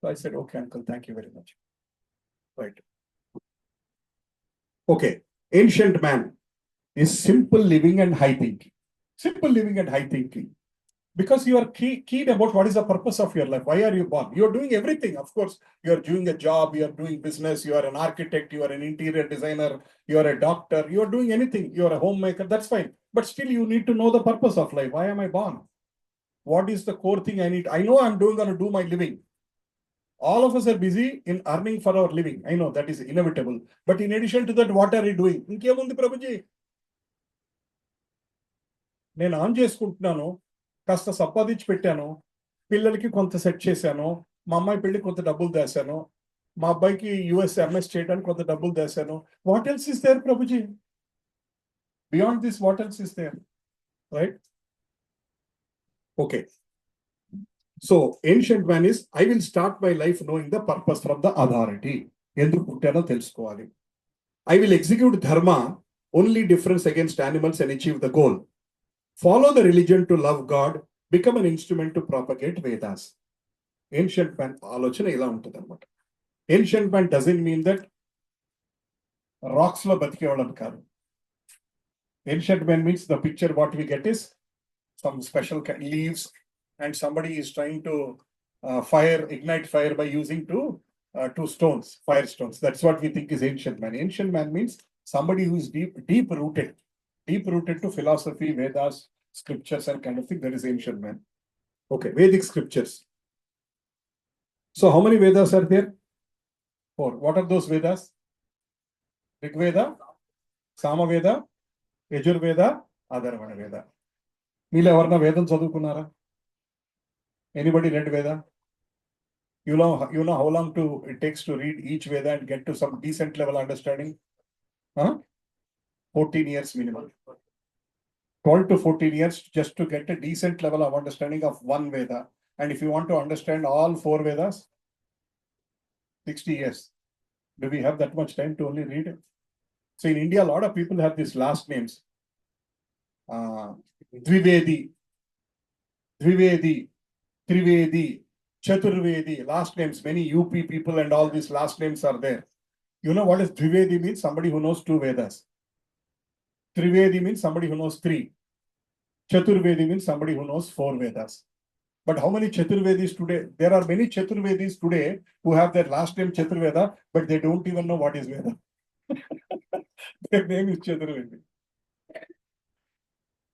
So I said, okay, uncle, thank you very much. Right. Okay. Ancient man is simple living and high thinking. Simple living and high thinking. Because you are keen about what is the purpose of your life. Why are you born? You are doing everything. Of course, you are doing a job, you are doing business, you are an architect, you are an interior designer, you are a doctor, you are doing anything, you are a homemaker, that's fine. But still, you need to know the purpose of life. Why am I born? What is the core thing I need? I know I'm going to do my living. All of us are busy in earning for our living. I know that is inevitable. But in addition to that, what are you doing? ఇంకేముంది ప్రభుజీ? నేను on చేసుకుంటున్నాను, కాస్త సంపాదించి పెట్టాను, పిల్లలకి కొంత set చేశాను, మా అమ్మాయి పెళ్లి కొంత డబ్బులు దాశాను, మా అబ్బాయికి యుఎస్ ఎంఎస్ చేయడానికి కొంత డబ్బులు దాశాను. What else is there Prabhuji? Beyond this what else is there? Right? Okay. So ancient man is, I will start my life knowing the purpose from the authority. ఎందుకు పుట్టానో తెలుసుకోవాలి. I will execute dharma, only difference against animals and achieve the goal. Follow the religion to love God, become an instrument to propagate Vedas. Ancient man ఆలోచన ఇలా ఉంటుంది అనమాట. Ancient man doesn't mean that rocks లో బతికేవాళ్ళని కాదు. Ancient man means the picture what we get is some special leaves, and somebody is trying to ignite fire by using two stones, fire stones. That's what we think is ancient man. Ancient man means somebody who is deep rooted to philosophy, Vedas, scriptures, and kind of thing. That is ancient man. Okay, Vedic scriptures. So how many Vedas are there? 4. What are those Vedas? Rig Veda, Sama Veda, Yajur Veda, Atharvana Veda. మీలో ఎవరన్నా వేదం చదువుకున్నారా? Anybody read Veda? You know how long it takes to read each Veda and get to some decent level understanding? 14 years minimum. 12 to 14 years just to get a decent level of understanding of one Veda. And if you want to understand all 4 Vedas, 60 years. Do we have that much time to only read it? So in India, a lot of people have these last names. Dvivedi, Trivedi, Chaturvedi, last names. Many UP people and all these last names are there. You know what is Dvivedi means? Somebody who knows 2 Vedas. Trivedi means somebody who knows 3. Chaturvedi means somebody who knows 4 Vedas. But how many Chaturvedis today? There are many Chaturvedis today who have their last name Chaturveda, but they don't even know what is Veda. Their name is Chaturvedi.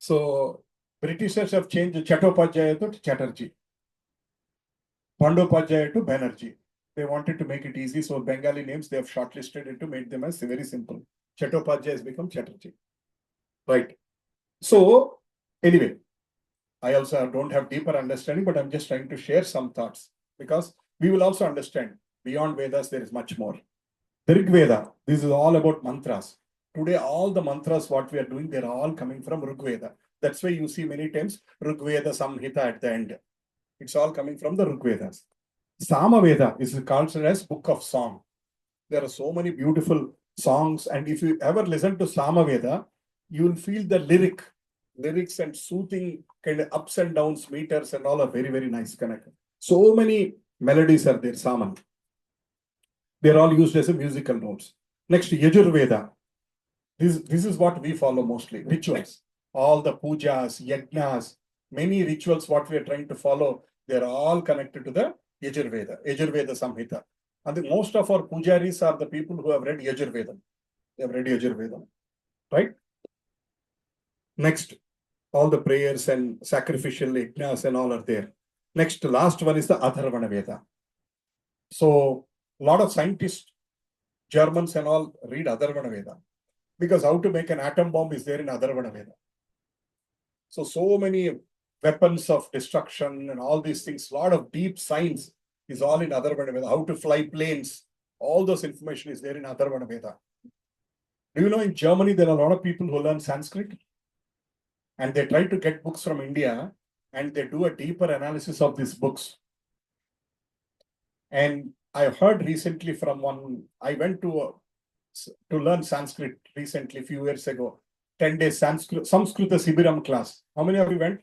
So Britishers have changed Chattopadhyaya to Chatterjee, Bandopadhyaya to Banerjee. They wanted to make it easy, so Bengali names they have shortlisted it to make them as very simple. Chattopadhyaya has become Chatterjee. Right. So anyway, I also don't have deeper understanding, but I'm just trying to share some thoughts because we will also understand beyond Vedas, there is much more. The Rig Veda, this is all about mantras. Today, all the mantras, what we are doing, they're all coming from Rig Veda. That's why you see many times Rig Veda Samhita at the end. It's all coming from the Rig Vedas. Sama Veda is called as Book of Song. There are so many beautiful songs, and if you ever listen to Sama Veda, you will feel the lyrics and soothing kind of ups and downs, meters and all are very, very nice connect. So many melodies are there, Sama. They're all used as a musical notes. Next, Yajur Veda. This is what we follow mostly, rituals. All the pujas, yajnas, many rituals what we are trying to follow, they're all connected to the Yajur Veda Samhita. And most of our pujaris are the people who have read Yajur Veda. They have read Yajur Veda, right? Next, all the prayers and sacrificial yajnas and all are there. Next, last one is the Atharvana Veda. So, a lot of scientists, Germans and all read Atharvana Veda because how to make an atom bomb is there in Atharvana Veda. So many weapons of destruction and all these things, a lot of deep science is all in Atharvana Veda. How to fly planes, all those information is there in Atharvana Veda. Do you know in Germany, there are a lot of people who learn Sanskrit and they try to get books from India and they do a deeper analysis of these books. And I heard recently from one, I went to learn Sanskrit recently, a few years ago, 10 days Samskrita Sibiram class. How many of you went?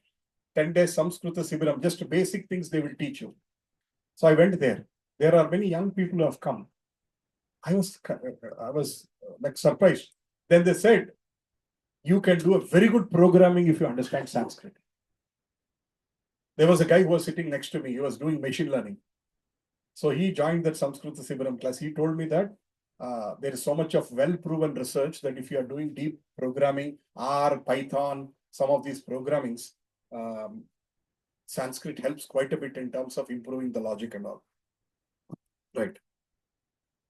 10 days Samskrita Sibiram, just basic things they will teach you. So I went there. There are many young people who have come. I was like surprised. Then they said, you can do a very good programming if you understand Sanskrit. There was a guy who was sitting next to me. He was doing machine learning. So he joined that Samskrita Sibiram class. He told me that there is so much of well-proven research that if you are doing deep programming, R, Python, some of these programmings, Sanskrit helps quite a bit in terms of improving the logic and all. Right.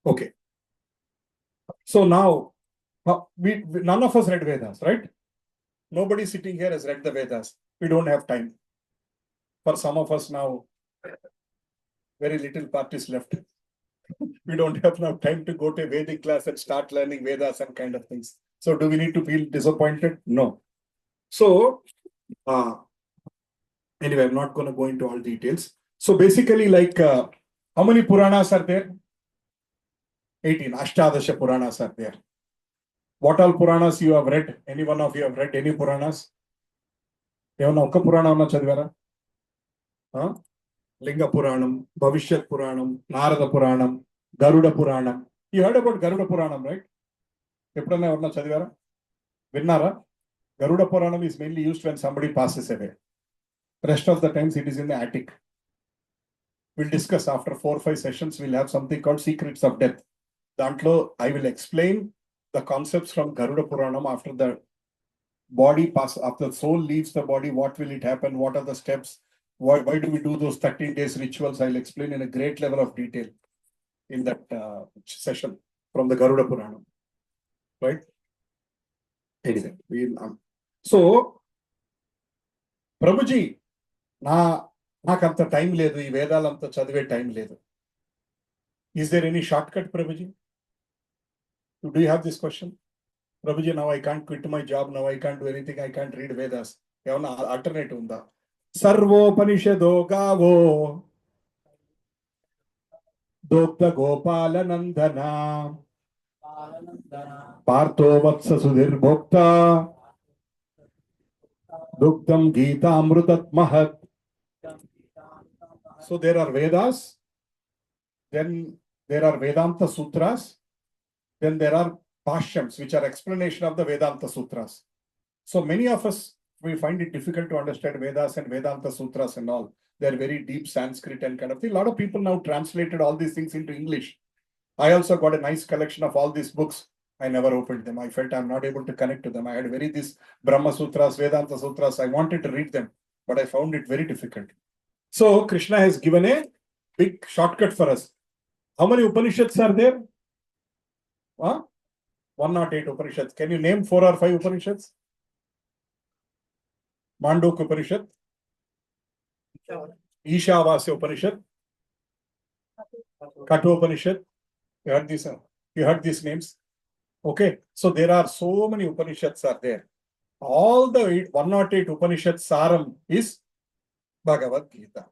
Okay. So now, none of us read Vedas, right? Nobody sitting here has read the Vedas. We don't have time. For some of us now, very little part is left. We don't have enough time to go to a Vedic class and start learning Vedas and kind of things. So do we need to feel disappointed? No. So, anyway, I'm not going to go into all details. So basically, like, how many Puranas are there? 18. Ashtadasha Puranas are there. What all Puranas you have read? Any one of you have read any Puranas? Evana oka Purana unna chadivara? Linga Puranam, Bhavishyat Puranam, Narada Puranam, Garuda Puranam. You heard about Garuda Puranam, right? Eppudanna evarna chadivara? Vinnara? Garuda Puranam is mainly used when somebody passes away. Rest of the times it is in the attic. We'll discuss after 4 or 5 sessions. We'll have something called Secrets of Death. Dantlo, I will explain the concepts from Garuda Puranam after the body after the soul leaves the body. What will it happen? What are the steps? Why do we do those 13 days rituals? I'll explain in a great level of detail in that session from the Garuda Puranam. Right? Anyway, so, Prabhuji, నాకంత time లేదు ఈ వేదాలంతా చదివే time లేదు. Is there any shortcut, Prabhuji? Do you have this question? Prabhuji, now I can't quit my job, now I can't do anything, I can't read Vedas. ఏమన్నా alternative ఉందా? సర్వోపనిషదో గావో దోక్త గోపాల నందన పార్థో వత్స సుధీర్భోక్త దుగ్ధం గీతామృతత్ మహత్. So there are Vedas, then there are Vedanta Sutras, then there are Pashyams, which are explanation of the Vedanta Sutras. So many of us, we find it difficult to understand Vedas and Vedanta Sutras and all. They're very deep Sanskrit and kind of thing. A lot of people now translated all these things into English. I also got a nice collection of all these books. I never opened them. I felt I'm not able to connect to them. I had this Brahma Sutras, Vedanta Sutras. I wanted to read them, but I found it very difficult. So Krishna has given a big shortcut for us. How many Upanishads are there? 108 Upanishads. Can you name 4 or 5 Upanishads? Mandukya Upanishad, Ishavasya Upanishad, Kathopanishad. You heard this? You heard these names? Okay. So there are so many Upanishads are there. All the 108 Upanishad Saram is Bhagavad Gita.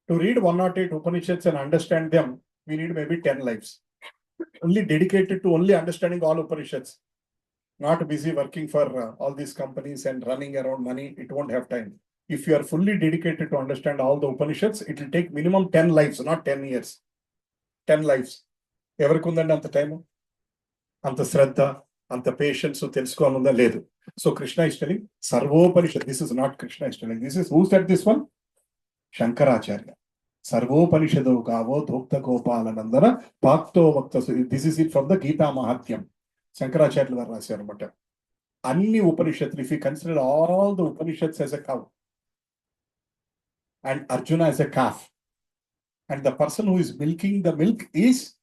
To read 108 Upanishads and understand them, we need maybe 10 lives. Only dedicated to only understanding all Upanishads. Not busy working for all these companies and running around money. It won't have time. If you are fully dedicated to understand all the Upanishads, it will take minimum 10 lives, not 10 years. 10 lives. Every kundandi anta time, anta shraddha, anta patience, telusukovalunda ledu. So Krishna is telling Sarvopanishad. This is not Krishna is telling. This is who said this one? Shankaracharya. Sarvopanishado gavo dhokta gopalanandana pakto vakta. This is it from the Gita Mahatyam. Shankaracharya garu rasaru anamata. Anni Upanishads, if you consider all the Upanishads as a cow and Arjuna as a calf, and the person who is milking the milk is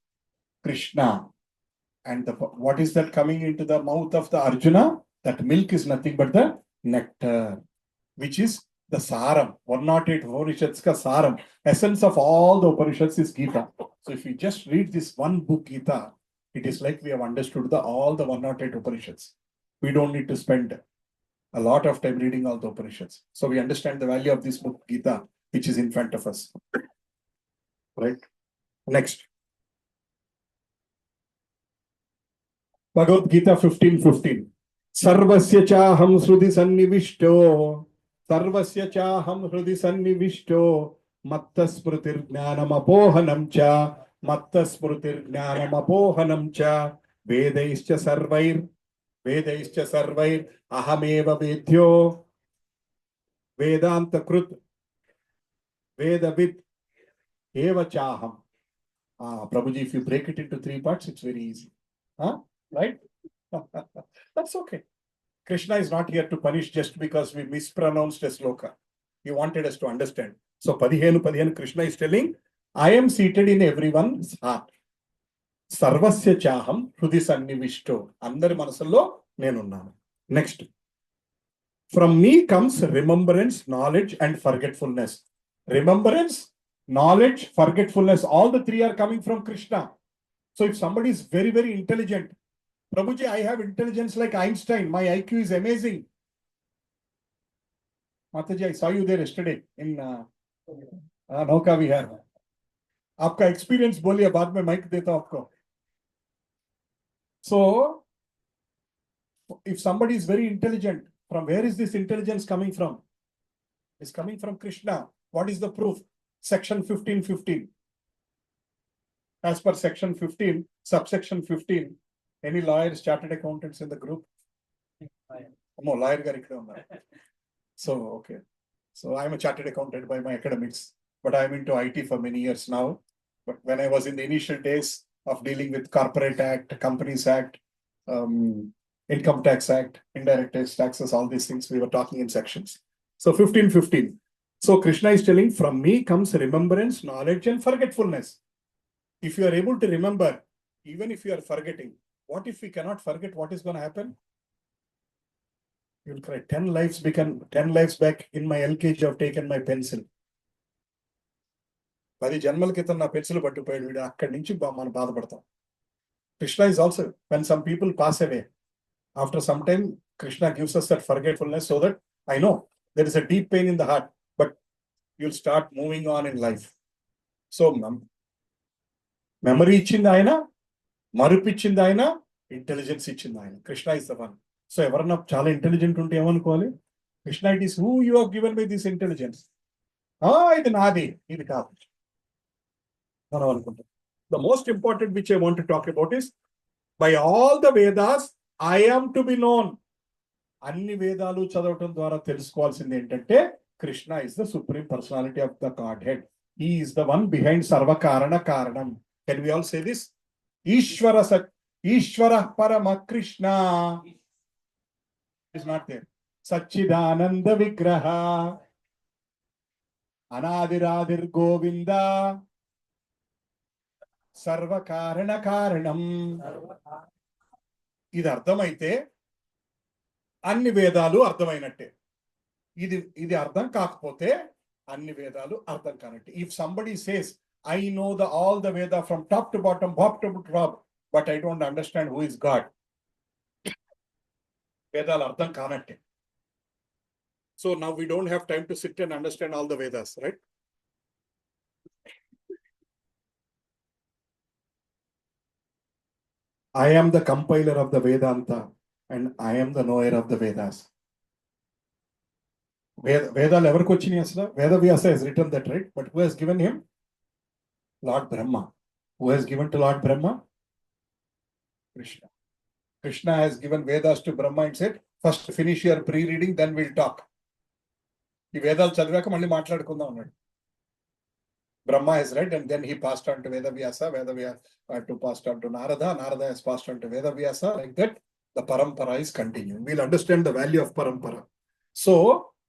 Krishna. And what is that coming into the mouth of the Arjuna? That milk is nothing but the nectar, which is the Saram. 108 Upanishads ka Saram. Essence of all the Upanishads is Gita. So if you just read this one book Gita, it is like we have understood all the 108 Upanishads. We don't need to spend a lot of time reading all the Upanishads. So we understand the value of this book Gita, which is in front of us. Right? Next. Bhagavad Gita 15:15. Sarvasya chaham shrudi sannivishto. Sarvasya chaham shrudi sannivishto. Mattasmrutir jnanam apohanam cha. Mattasmrutir jnanam apohanam cha. Vedaischa sarvair. Vedaischa sarvair. Ahameva vedhyo. Vedanta krut. Vedavid. Eva chaham. Prabhuji, if you break it into 3 parts, it's very easy. Huh? Right? That's okay. Krishna is not here to punish just because we mispronounced a sloka. He wanted us to understand. So, Padihenu, Krishna is telling, I am seated in everyone's heart. Sarvasya chaham hrudi sannivishto. Andari manasallo nenunnanu. Next. From me comes remembrance, knowledge, and forgetfulness. Remembrance, knowledge, forgetfulness, all the 3 are coming from Krishna. So if somebody is very, very intelligent, Prabhuji, I have intelligence like Einstein. My IQ is amazing. Mataji, I saw you there yesterday in Nauka Vihar. Aapka experience boliye, baad mein mic deta aapko. So, if somebody is very intelligent, from where is this intelligence coming from? It's coming from Krishna. What is the proof? Section 15:15. As per section 15, subsection 15, any lawyers, chartered accountants in the group? No, lawyer gari ikkada unnaru. So, okay. So I'm a chartered accountant by my academics, but I'm into IT for many years now. But when I was in the initial days of dealing with Corporate Act, Companies Act, Income Tax Act, Indirect Taxes, all these things, we were talking in sections. So 15:15. So Krishna is telling, from me comes remembrance, knowledge, and forgetfulness. If you are able to remember, even if you are forgetting, what if we cannot forget? What is going to happen? You will cry. 10 lives back in my LKG have taken my pencil. 10 జన్మల క్రితం నా pencil పట్టుపోయాడు వీడు, అక్కడి నుంచి మనం బాధపడతాం. Krishna is also, when some people pass away, after some time, Krishna gives us that forgetfulness so that I know there is a deep pain in the heart, but you'll start moving on in life. So, memory ఇచ్చింది ఆయన, మరుపు ఇచ్చింది ఆయన, intelligence ఇచ్చింది ఆయన. Krishna is the one. So, ఎవరన్నా చాలా intelligent ఉంటే ఏమనుకోవాలి? Krishna, it is who you have given me this intelligence. ఇది నాది, ఇది కాదు. మనం అనుకుంటాం. The most important which I want to talk about is, by all the Vedas, I am to be known. అన్ని వేదాలు చదవటం ద్వారా తెలుసుకోవాల్సింది ఏంటంటే, Krishna is the supreme personality of the Godhead. He is the one behind Sarva Karana Karanam. Can we all say this? Ishvara Parama Krishna is not there. Satchidananda Vigraha Anadiradir Govinda Sarva Karana Karanam. ఇది అర్థమైతే అన్ని వేదాలు అర్థమైనట్టే. ఇది అర్థం కాకపోతే అన్ని వేదాలు అర్థం కానట్టు. If somebody says I know all the Veda from top to bottom, బాప్ to top, but I don't understand who is God, వేదాలు అర్థం కానట్టే. So now we don't have time to sit and understand all the Vedas, right? I am the compiler of the Vedanta and I am the knower of the Vedas. Vedalu ఎవరికి వచ్చినాయి అసలు? Vedavyasa has written that, right? But who has given him? Lord Brahma. Who has given to Lord Brahma? Krishna. Krishna has given Vedas to Brahma and said, first finish your pre-reading, then we'll talk. ఈ వేదాలు చదివాక మళ్ళీ మాట్లాడుకుందాం అన్నాడు. Brahma has read and then he passed on to Vedavyasa, to passed on to Narada, Narada has passed on to Vedavyasa. Like that, the parampara is continuing. We'll understand the value of parampara. So,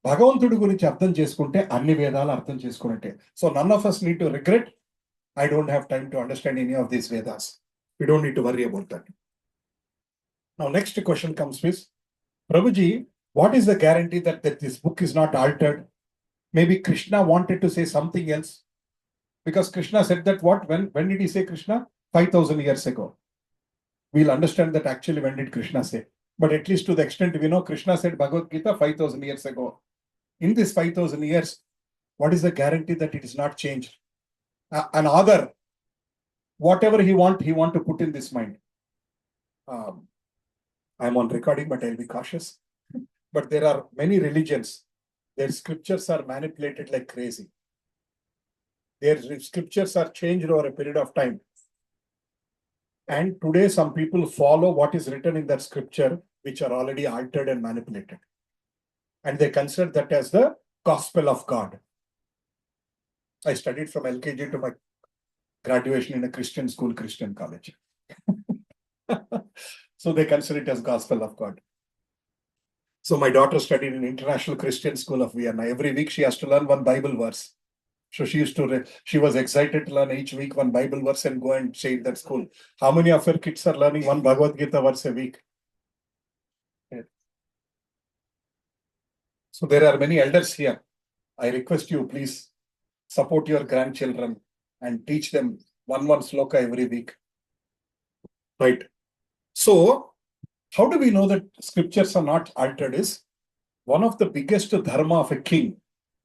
భగవంతుడి గురించి అర్థం చేసుకుంటే అన్ని వేదాలు అర్థం చేసుకున్నట్టే. So none of us need to regret, I don't have time to understand any of these Vedas. We don't need to worry about that. Now next question comes with, Prabhuji, what is the guarantee that this book is not altered? Maybe Krishna wanted to say something else. Because Krishna said that what? When did he say Krishna? 5,000 years ago. We'll understand that actually when did Krishna say. But at least to the extent we know, Krishna said Bhagavad Gita 5,000 years ago. In this 5,000 years, what is the guarantee that it is not changed? An author, whatever he want to put in this mind. I'm on recording, but I'll be cautious. But there are many religions, their scriptures are manipulated like crazy. Their scriptures are changed over a period of time. And today some people follow what is written in that scripture, which are already altered and manipulated. And they consider that as the gospel of God. I studied from LKG to my graduation in a Christian school, Christian college. So they consider it as gospel of God. So my daughter studied in International Christian School of Vienna. Every week she has to learn one Bible verse. So she was excited to learn each week one Bible verse and go and say in that school. How many of her kids are learning one Bhagavad Gita verse a week? So there are many elders here. I request you, please support your grandchildren and teach them one sloka every week. Right. So how do we know that scriptures are not altered is one of the biggest dharma of a king.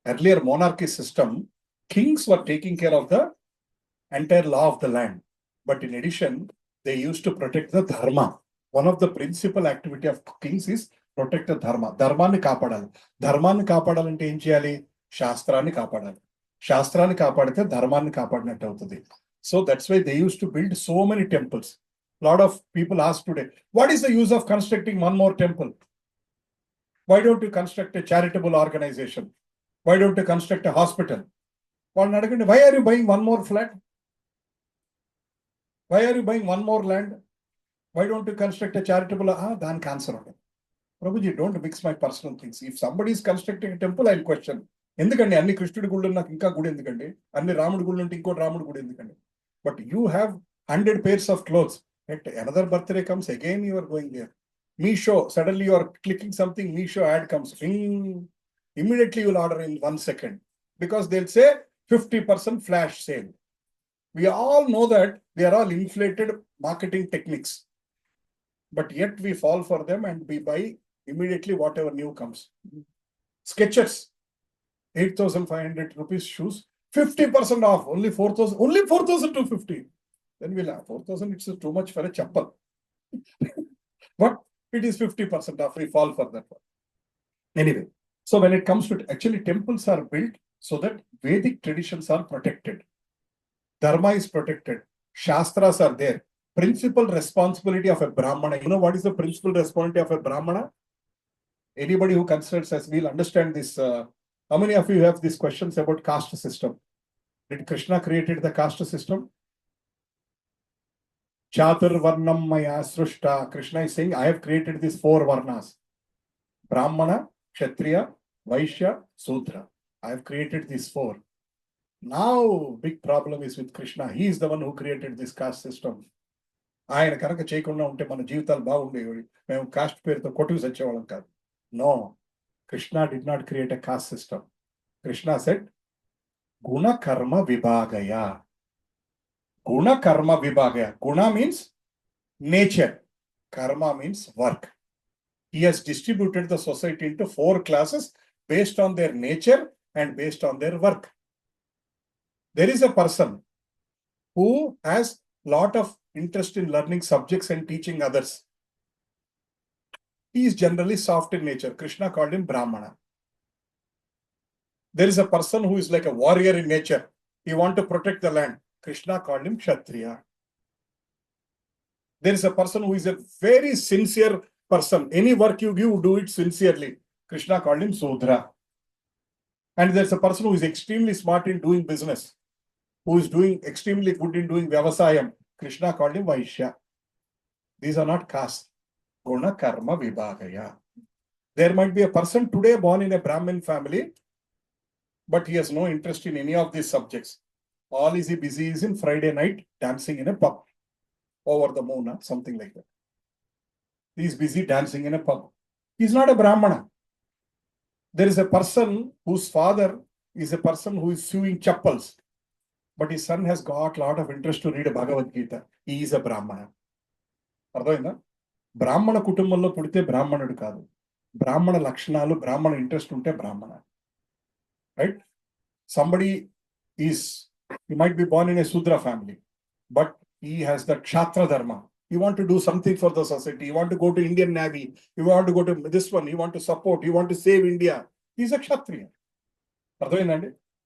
Earlier monarchy system, kings were taking care of the entire law of the land. But in addition, they used to protect the dharma. One of the principal activity of kings is protect the dharma. ధర్మాన్ని కాపాడాలి. ధర్మాన్ని కాపాడాలంటే ఏం చేయాలి? శాస్త్రాన్ని కాపాడాలి. శాస్త్రాన్ని కాపాడితే ధర్మాన్ని కాపాడినట్టు అవుతుంది. So that's why they used to build so many temples. Lot of people ask today, what is the use of constructing one more temple? Why don't you construct a charitable organization? Why don't you construct a hospital? Why are you buying one more flat? Why are you buying one more land? Why don't you construct a charitable? Then cancer. Prabhuji, don't mix my personal things. If somebody is constructing a temple, I'll question. ఎందుకండి అన్ని కృష్ణుడి గుళ్ళు నాకు ఇంకా గుడి ఎందుకండి? అన్ని రాముడి గుళ్ళు ఉంటే ఇంకోటి రాముడి గుడి ఎందుకండి? But you have 100 pairs of clothes. At another birthday comes, again you are going there. Meesho, suddenly you are clicking something, Meesho ad comes. Immediately you will order in 1 second. Because they'll say 50% flash sale. We all know that they are all inflated marketing techniques. But yet we fall for them and we buy immediately whatever new comes. Skechers, 8,500 rupees shoes, 50% off, only 4,250. Then we'll have 4,000, it's too much for a chappal. But it is 50% off, we fall for that one. Anyway, so when it comes to actually temples are built so that Vedic traditions are protected. Dharma is protected. Shastras are there. Principal responsibility of a Brahmana. You know what is the principal responsibility of a Brahmana? Anybody who considers us will understand this. How many of you have these questions about caste system? Did Krishna created the caste system? Chatur Varnam Maya Srushta. Krishna is saying, I have created these 4 Varnas. Brahmana, Kshatriya, Vaishya, Sudra. I have created these 4. Now, big problem is with Krishna. He is the one who created this caste system. ఆయన కనుక చేయకుండా ఉంటే మన జీవితాలు బాగుండేవి. మేము cost పేరుతో కొట్టుకు సచ్చేవాళ్ళం కాదు. No. Krishna did not create a caste system. Krishna said, Guna Karma Vibhagaya. Guna Karma Vibhagaya. Guna means nature. Karma means work. He has distributed the society into 4 classes based on their nature and based on their work. There is a person who has lot of interest in learning subjects and teaching others. He is generally soft in nature. Krishna called him Brahmana. There is a person who is like a warrior in nature. He wants to protect the land. Krishna called him Kshatriya. There is a person who is a very sincere person. Any work you give, do it sincerely. Krishna called him Sudra. And there's a person who is extremely smart in doing business, who is doing extremely good in doing Vyavasayam. Krishna called him Vaishya. These are not castes. Guna Karma Vibhagaya. There might be a person today born in a Brahmin family, but he has no interest in any of these subjects. All is he busy is in Friday night dancing in a pub over the moon, something like that. He is busy dancing in a pub. He is not a Brahmana. There is a person whose father is a person who is sewing chappals, but his son has got a lot of interest to read a Bhagavad Gita. He is a Brahmana. Ardhainda? Brahmana kutumballo pudite Brahmanudu kaadu. Brahmana lakshanalu, Brahmana interest unte Brahmana. Right? Somebody is, he might be born in a Sudra family, but he has the Kshatriya Dharma. You want to do something for the society. You want to go to Indian Navy. You want to go to this one. You want to support. You want to save India. He's a Kshatriya.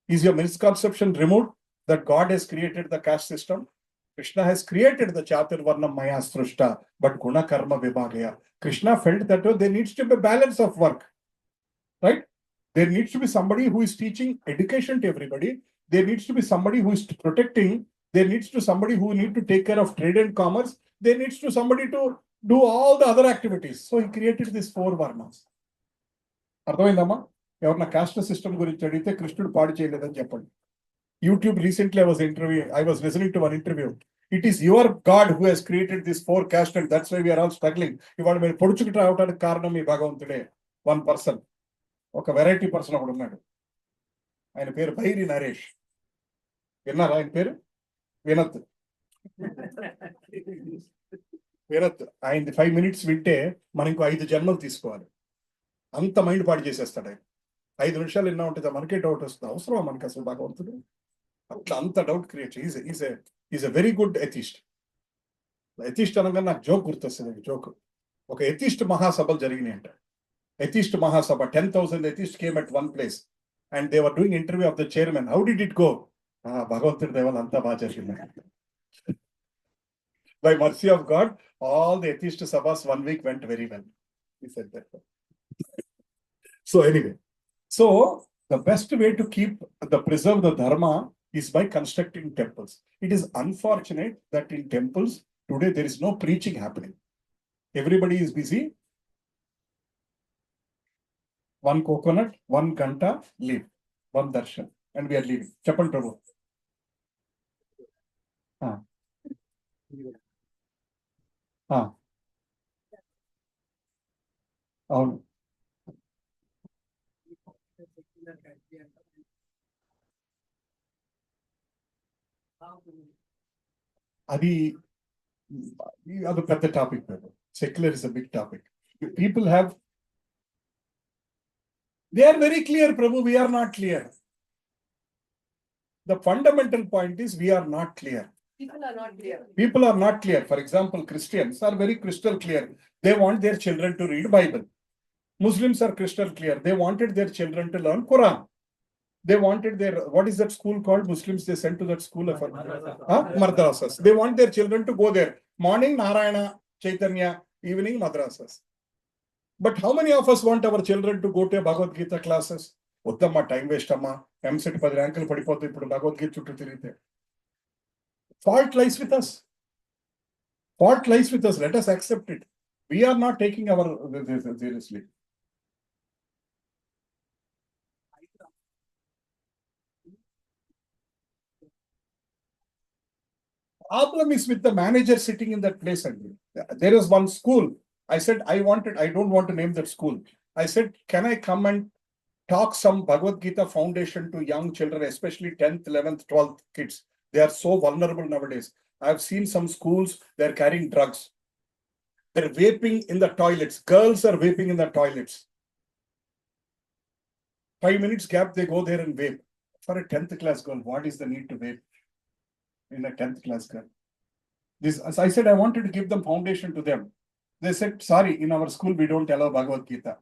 Is your misconception removed that God has created the caste system? Krishna has created the Chatur Varnam Maya Srushta, but Guna Karma Vibhagaya. Krishna felt that there needs to be a balance of work. Right? There needs to be somebody who is teaching education to everybody. There needs to be somebody who is protecting. There needs to be somebody who needs to take care of trade and commerce. There needs to be somebody to do all the other activities. So he created these 4 varnas. Ardhaindama? Evarna caste system gurinchi adite Krishnudu paadu cheyaledani cheppandi. YouTube recently I was listening to one interview. It is your God who has created this 4 caste and that's why we are all struggling. You want to poduchukuta avutadiki karanam ee Bhagavantude. One person. ఒక variety person ఒకడు ఉన్నాడు. ఆయన పేరు భైరి నరేష్. విన్నారా ఆయన పేరు? వినత్. ఆయనది 5 minutes వింటే మనం ఇంకో 5 జన్మలు తీసుకోవాలి. అంత మైండ్ పాడు చేసేస్తాడు ఆయన. 5 నిమిషాలు విన్నా ఉంటుంది మనకే డౌట్ వస్తుంది. అవసరం మనకి అసలు భగవంతుడు? అట్లా అంత doubt create is a very good atheist. Atheist అనగా నాకు జోక్ గుర్తొస్తుంది. జోక్. ఒక ఎథిస్ట్ మహాసభలు జరిగినాయంట. Atheist Mahasabha, 10,000 atheists came at one place and they were doing interview of the chairman. How did it go? Bhagavatam Deval Anta Bhajarina. By mercy of God, all the atheist sabhas 1 week went very well. He said that. So anyway, so the best way to preserve the dharma is by constructing temples. It is unfortunate that in temples today there is no preaching happening. Everybody is busy. 1 coconut, 1 ganta, leave. 1 darshan. And we are leaving. Chappan Prabhu. అవును. అది పెద్ద topic. Secular is a big topic. People have. They are very clear, Prabhu. We are not clear. The fundamental point is we are not clear. People are not clear. People are not clear. For example, Christians are very crystal clear. They want their children to read Bible. Muslims are crystal clear. They wanted their children to learn Quran. They wanted their, what is that school called? Muslims, they sent to that school. Madrasas. They want their children to go there. Morning, Narayana, Chaitanya, evening, madrasas. But how many of us want our children to go to Bhagavad Gita classes? Uddamma, time waste amma. MSET 10 rankలు పడిపోతే ఇప్పుడు Bhagavad Gita చుట్టూ తిరిగితే. Fault lies with us. Fault lies with us. Let us accept it. We are not taking our seriously. Problem is with the manager sitting in that place. There is one school. I said, I don't want to name that school. I said, can I come and talk some Bhagavad Gita foundation to young children, especially 10th, 11th, 12th kids? They are so vulnerable nowadays. I've seen some schools, they're carrying drugs. They're vaping in the toilets. Girls are vaping in the toilets. 5 minutes gap, they go there and vape. For a 10th class girl, what is the need to vape in a 10th class girl? This, as I said, I wanted to give them foundation to them. They said, sorry, in our school, we don't allow Bhagavad Gita.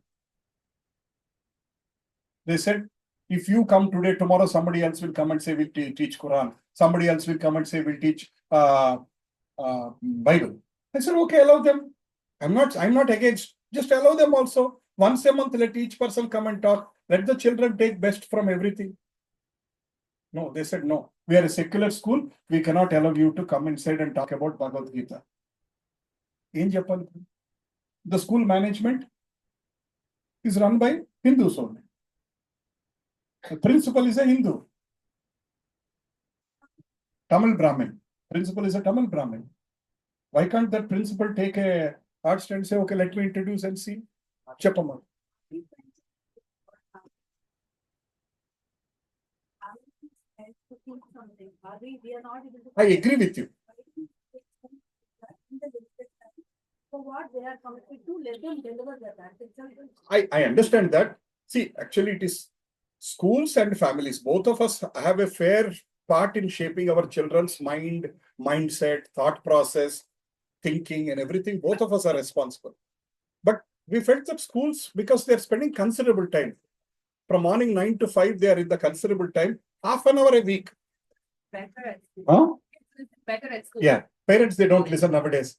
They said, if you come today, tomorrow somebody else will come and say we'll teach Quran. Somebody else will come and say we'll teach Bible. I said, okay, allow them. I'm not against. Just allow them also. Once a month, let each person come and talk. Let the children take best from everything. No, they said no. We are a secular school. We cannot allow you to come inside and talk about Bhagavad Gita. In Japan, the school management is run by Hindus only. The principal is a Hindu. Tamil Brahmin. Principal is a Tamil Brahmin. Why can't that principal take a hard stand and say, okay, let me introduce and see? Chapama. I agree with you. For what they are committed to, let them deliver that. I understand that. See, actually, it is schools and families. Both of us have a fair part in shaping our children's mind, mindset, thought process, thinking, and everything. Both of us are responsible. But we felt that schools, because they're spending considerable time, from morning 9 to 5, they are in the considerable time, half an hour a week. Better at school. Huh? Better at school. Yeah, parents, they don't listen nowadays.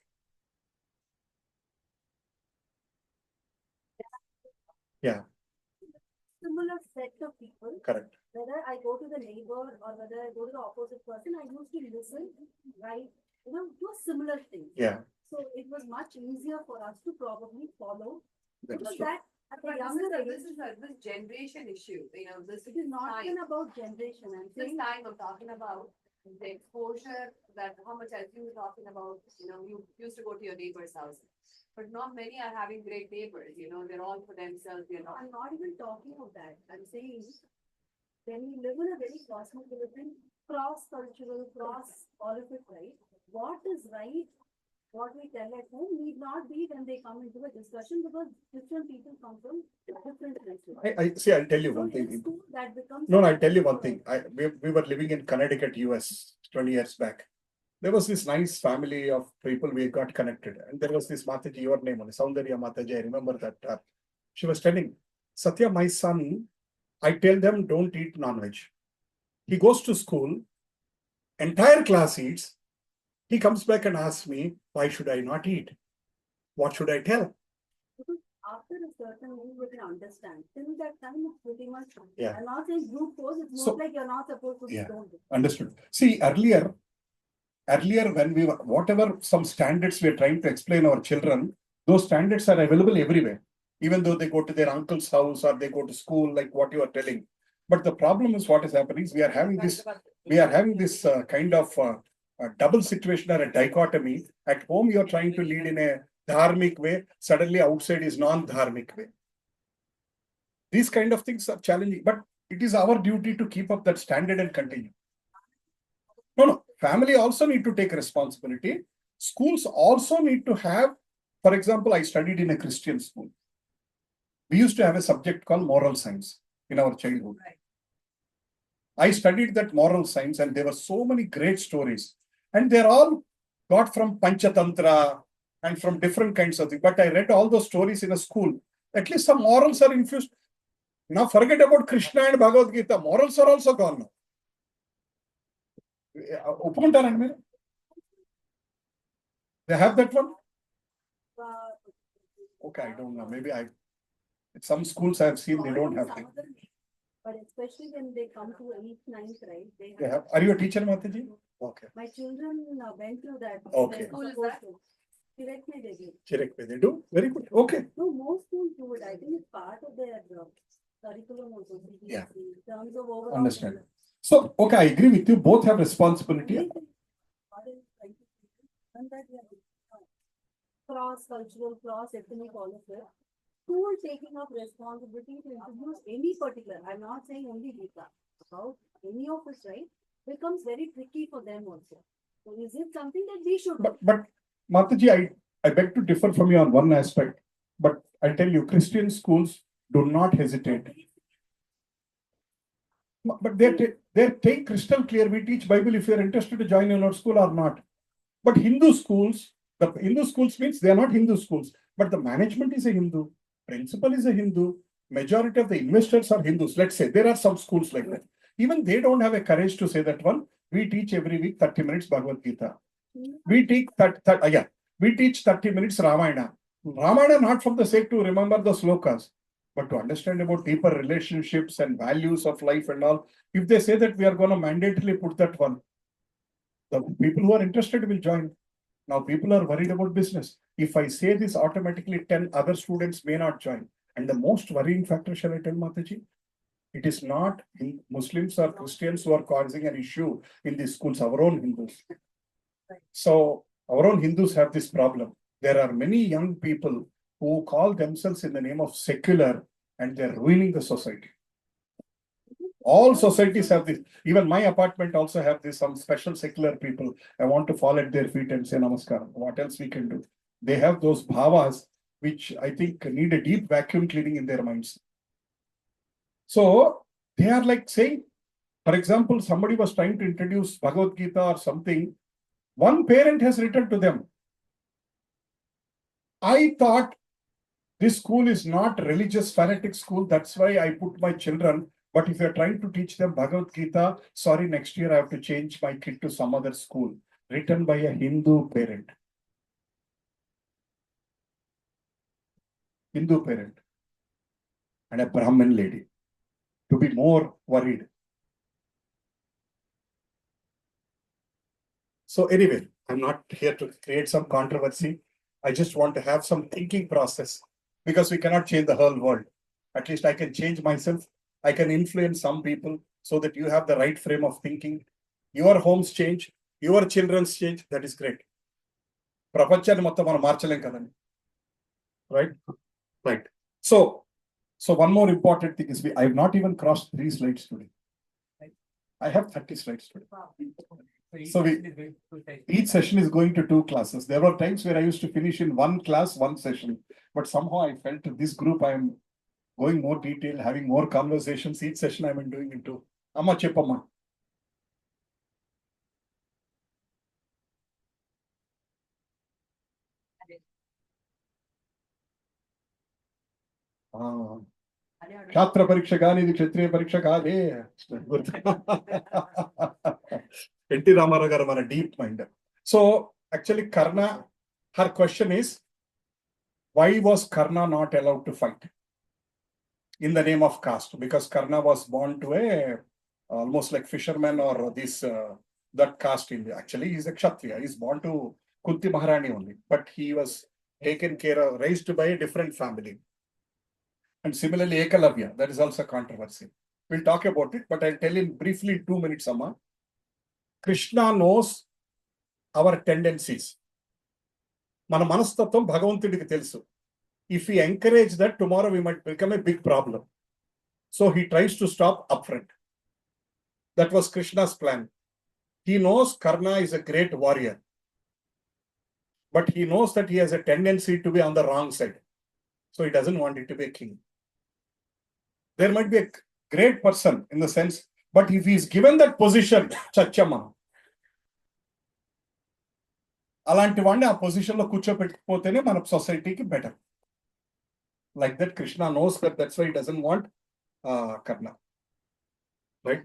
Yeah. Similar set of people. Correct. Whether I go to the neighbor or whether I go to the opposite person, I used to listen, right? To a similar thing. Yeah. So it was much easier for us to probably follow. That is Because true. that at the younger This age, is this generation issue. This it is not time. even about generation. I'm This saying time I'm talking about the exposure that how much as you were talking about, you used to go to your neighbor's house. But not many are having great neighbors, they're all for themselves, they're not. I'm not even talking of that. I'm saying when we live in a very cosmopolitan, cross-cultural, cross all of it, right? What is right, what we tell at home need not be when they come into a discussion because different people come from different places. I'll tell you So one in thing. school, that becomes. No, I'll tell you one thing. We were living in Connecticut, US, 20 years back. There was this nice family of people we got connected. And there was this Mataji, your name on Soundarya Mataji. I remember that. She was telling, Satya, my son, I tell them don't eat non-veg. He goes to school, entire class eats. He comes back and asks me, why should I not eat? What should I tell? Because after a certain age, you can understand. Till that time, it's pretty much. Yeah. I'm not saying brute force, it's So- more like you're not supposed to be Yeah. don't do. Understood. See, earlier when we were, whatever some standards we are trying to explain our children, those standards are available everywhere, even though they go to their uncle's house or they go to school, like what you are telling. But the problem is what is happening is we are having this kind of a double situation or a dichotomy. At home, you're trying to lead in a dharmic way. Suddenly outside is non-dharmic way. These kind of things are challenging, but it is our duty to keep up that standard and continue. No. Family also need to take responsibility. Schools also need to have, for example, I studied in a Christian school. We used to have a subject called moral science in our childhood. Right. I studied that moral science and there were so many great stories. And they're all got from Panchatantra and from different kinds of things. But I read all those stories in a school. At least some morals are infused. Now forget about Krishna and Bhagavad Gita. Morals are also gone now. They have that one? Okay, I don't know. Maybe some schools I have seen, they don't have that. But especially when they come to 8th, 9th, right? They have. Are you a teacher, Mataji? Okay. My children went through that. Okay. They're School is supposed that? to. Directly they did. Chirek, they do? Very good. Okay. No, most schools do it. I think it's part of their curriculum also. Yeah. In terms of overall. Understand. So, okay, I agree with you. Both have responsibility. Cross-cultural, cross-ethnic, all of it. school taking up responsibility to introduce any particular, I'm not saying only Gita, about any of us, right, becomes very tricky for them also. So is it something that we should do? But Mataji, I beg to differ from you on one aspect. But I tell you, Christian schools do not hesitate. But they take crystal clear. We teach Bible if you're interested to join in our school or not. But Hindu schools, the Hindu schools means they are not Hindu schools, but the management is a Hindu, principal is a Hindu, majority of the investors are Hindus. Let's say there are some schools like that. Even they don't have a courage to say that one. We teach every week 30 minutes Bhagavad Gita. We teach we teach 30 minutes Ramayana. Ramayana not from the sake to remember the slokas, but to understand about deeper relationships and values of life and all. If they say that we are going to mandatorily put that one, the people who are interested will join. Now people are worried about business. If I say this, automatically 10 other students may not join. And the most worrying factor, shall I tell Mataji? It is not Muslims or Christians who are causing an issue in these schools, our own Hindus. So our own Hindus have this problem. There are many young people who call themselves in the name of secular and they're ruining the society. All societies have this. Even my apartment also have this, some special secular people. I want to fall at their feet and say namaskar. What else we can do? They have those bhavas, which I think need a deep vacuum cleaning in their minds. So they are like saying, for example, somebody was trying to introduce Bhagavad Gita or something. One parent has written to them, I thought this school is not religious fanatic school. That's why I put my children. But if you're trying to teach them Bhagavad Gita, sorry, next year I have to change my kid to some other school. Written by a Hindu parent. Hindu parent. And a Brahmin lady. To be more worried. So anyway, I'm not here to create some controversy. I just want to have some thinking process because we cannot change the whole world. At least I can change myself. I can influence some people so that you have the right frame of thinking. Your homes change, your children's change. That is great. Right? Right. So one more important thing is I have not even crossed 3 slides today. I have 30 slides today. So each session is going to 2 classes. There were times where I used to finish in 1 class, 1 session. But somehow I felt this group, I am going more detail, having more conversations. Each session I am doing into Amma Chepamma. Shastra Pariksha Gani, Kshatriya Pariksha Gani. N.T. Ramarao garu deep mind. So actually Karna, her question is, why was Karna not allowed to fight? In the name of caste, because Karna was born to a almost like fisherman or this that caste in actually he's a Kshatriya. He's born to Kunti Maharani only, but he was taken care of, raised by a different family. And similarly, Ekalavya, that is also a controversy. We'll talk about it, but I'll tell in briefly 2 minutes, Amma. Krishna knows our tendencies. Mana manastattvam Bhagavantudiki telusu. If we encourage that, tomorrow we might become a big problem. So he tries to stop upfront. That was Krishna's plan. He knows Karna is a great warrior. But he knows that he has a tendency to be on the wrong side. So he doesn't want it to be a king. There might be a great person in the sense, but if he is given that position, Chachama, అలాంటి వాడిని ఆ position లో కూర్చోపెట్టకపోతేనే మన సొసైటీకి better. Like that, Krishna knows that that's why he doesn't want Karna. Right?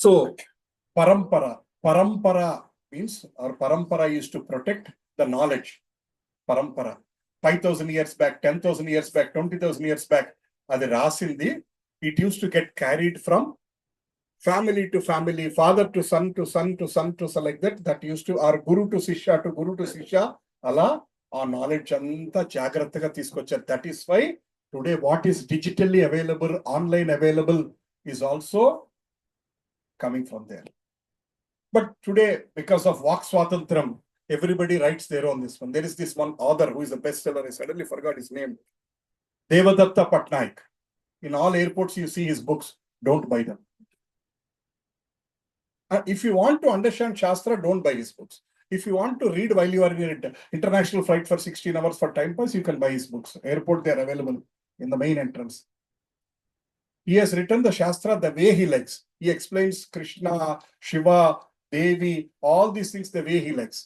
So, Parampara means, or Parampara used to protect the knowledge. Parampara. 5,000 years back, 10,000 years back, 20,000 years back, అది రాసింది. It used to get carried from family to family, father to son to son to son to son, like that. That used to, or guru to shishya, Allah. Our knowledge anta jagrataga teeskocharu. That is why today what is digitally available, online available is also coming from there. But today, because of Vak Swatantram, Everybody writes their own this one. There is this one author who is a bestseller. I suddenly forgot his name. Devadatta Patnaik. In all airports, you see his books. Don't buy them. If you want to understand Shastra, don't buy his books. If you want to read while you are in an international flight for 16 hours for time pass, you can buy his books. Airport, they are available in the main entrance. He has written the Shastra the way he likes. He explains Krishna, Shiva, Devi, all these things the way he likes.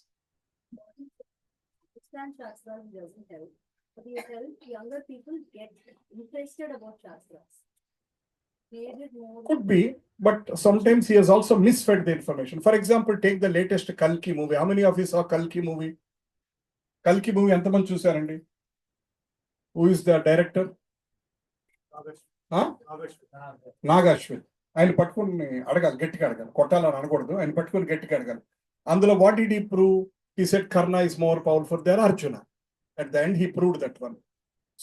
Understand Shastras doesn't help, but it helps younger people get interested about Shastras. Create it more. Could be, but sometimes he has also misfed the information. For example, take the latest Kalki movie. How many of you saw Kalki movie? Kalki movie, ఎంతమంది చూసారండి? Who is the director? Nag Ashwin. ఆయన పట్టుకుని అడగాలి, గట్టిగా అడగాలి, కొట్టాలని అనకూడదు, ఆయన పట్టుకుని గట్టిగా అడగాలి. అందులో what did he prove? He said Karna is more powerful than Arjuna. At the end, he proved that one.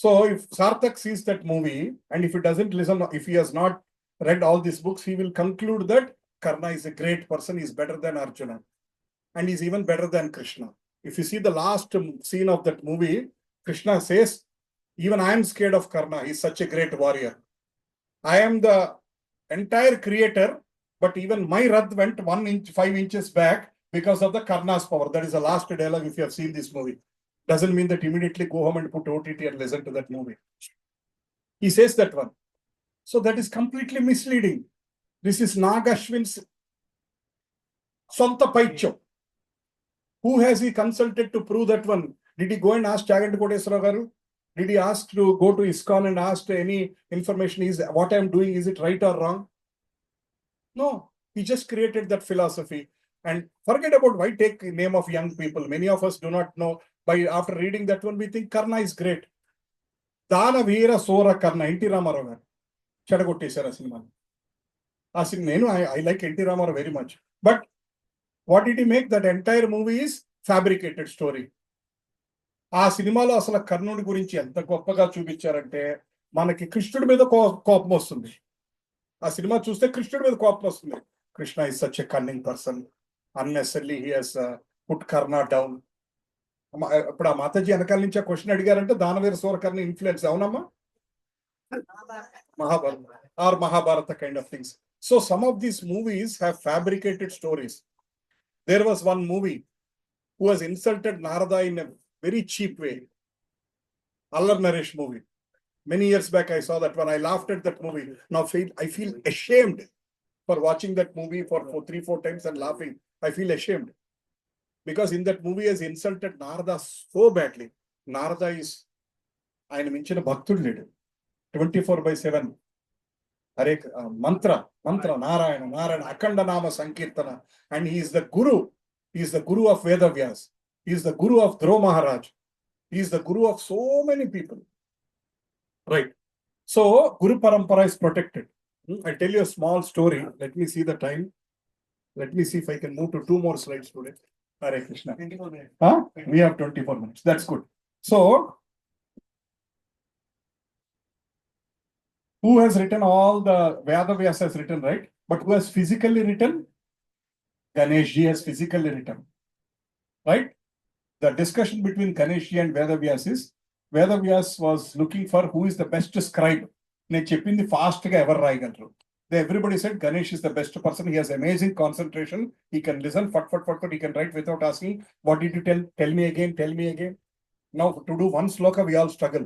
So if Sarthak sees that movie, and if he doesn't listen, if he has not read all these books, he will conclude that Karna is a great person, he is better than Arjuna, and he is even better than Krishna. If you see the last scene of that movie, Krishna says, even I am scared of Karna, he is such a great warrior. I am the entire creator, but even my Rath went 1 inch, 5 inches back because of the Karna's power. That is the last dialogue if you have seen this movie. Doesn't mean that immediately go home and put OTT and listen to that movie. He says that one. So that is completely misleading. This is Nagashwin's Sonta Paicho. Who has he consulted to prove that one? Did he go and ask Chaganti Koteswara Garu? Did he ask to go to ISKCON and ask any information? Is what I am doing, is it right or wrong? No, he just created that philosophy. And forget about why take the name of young people. Many of us do not know. By after reading that one, we think Karna is great. Dana Veera Sora Karna, N.T. Ramarao garu. Chadagottesara cinema. I like N.T. Ramarao very much. But what did he make? That entire movie is fabricated story. ఆ సినిమాలో అసలు కర్ణుడి గురించి ఎంత గొప్పగా చూపించారంటే మనకి కృష్ణుడి మీద కోపం వస్తుంది. ఆ సినిమా చూస్తే కృష్ణుడి మీద కోపం వస్తుంది. Krishna is such a cunning person. Unnecessarily he has put Karna down. ఇప్పుడు ఆ మాతాజీ వెనకాల నుంచి ఆ క్వశ్చన్ అడిగారంటే దానవీర సూరకర్ణ ఇన్ఫ్లుయెన్స్ అవునమ్మా? Mahabharata kind of things. So some of these movies have fabricated stories. There was one movie who has insulted Narada in a very cheap way. Allar Naresh movie. Many years back I saw that one. I laughed at that movie. Now I feel ashamed for watching that movie for 3-4 times and laughing. I feel ashamed. Because in that movie he has insulted Narada so badly. Narada is ఆయన మించిన భక్తుడు లేడు. 24/7 హరే మంత్ర నారాయణ అఖండ నామ సంకీర్తన. And he is the guru. He is the guru of Vedavyas. He is the guru of Dhruva Maharaj. He is the guru of so many people. Right. So Guru Parampara is protected. I'll tell you a small story. Let me see the time. Let me see if I can move to 2 more slides today. Hare Krishna. 24 minutes. We have 24 minutes. That's good. So, who has written all the Vedavyas has written, right? But who has physically written? Ganesh ji has physically written. Right? The discussion between Ganesh ji and Vedavyas is, Vedavyas was looking for who is the best scribe. నేను చెప్పింది fast గా ఎవరు రాయగలరు. Everybody said Ganesh is the best person. He has amazing concentration. He can listen, fat. He can write without asking, what did you tell? Tell me again. Now, to do one sloka, we all struggle.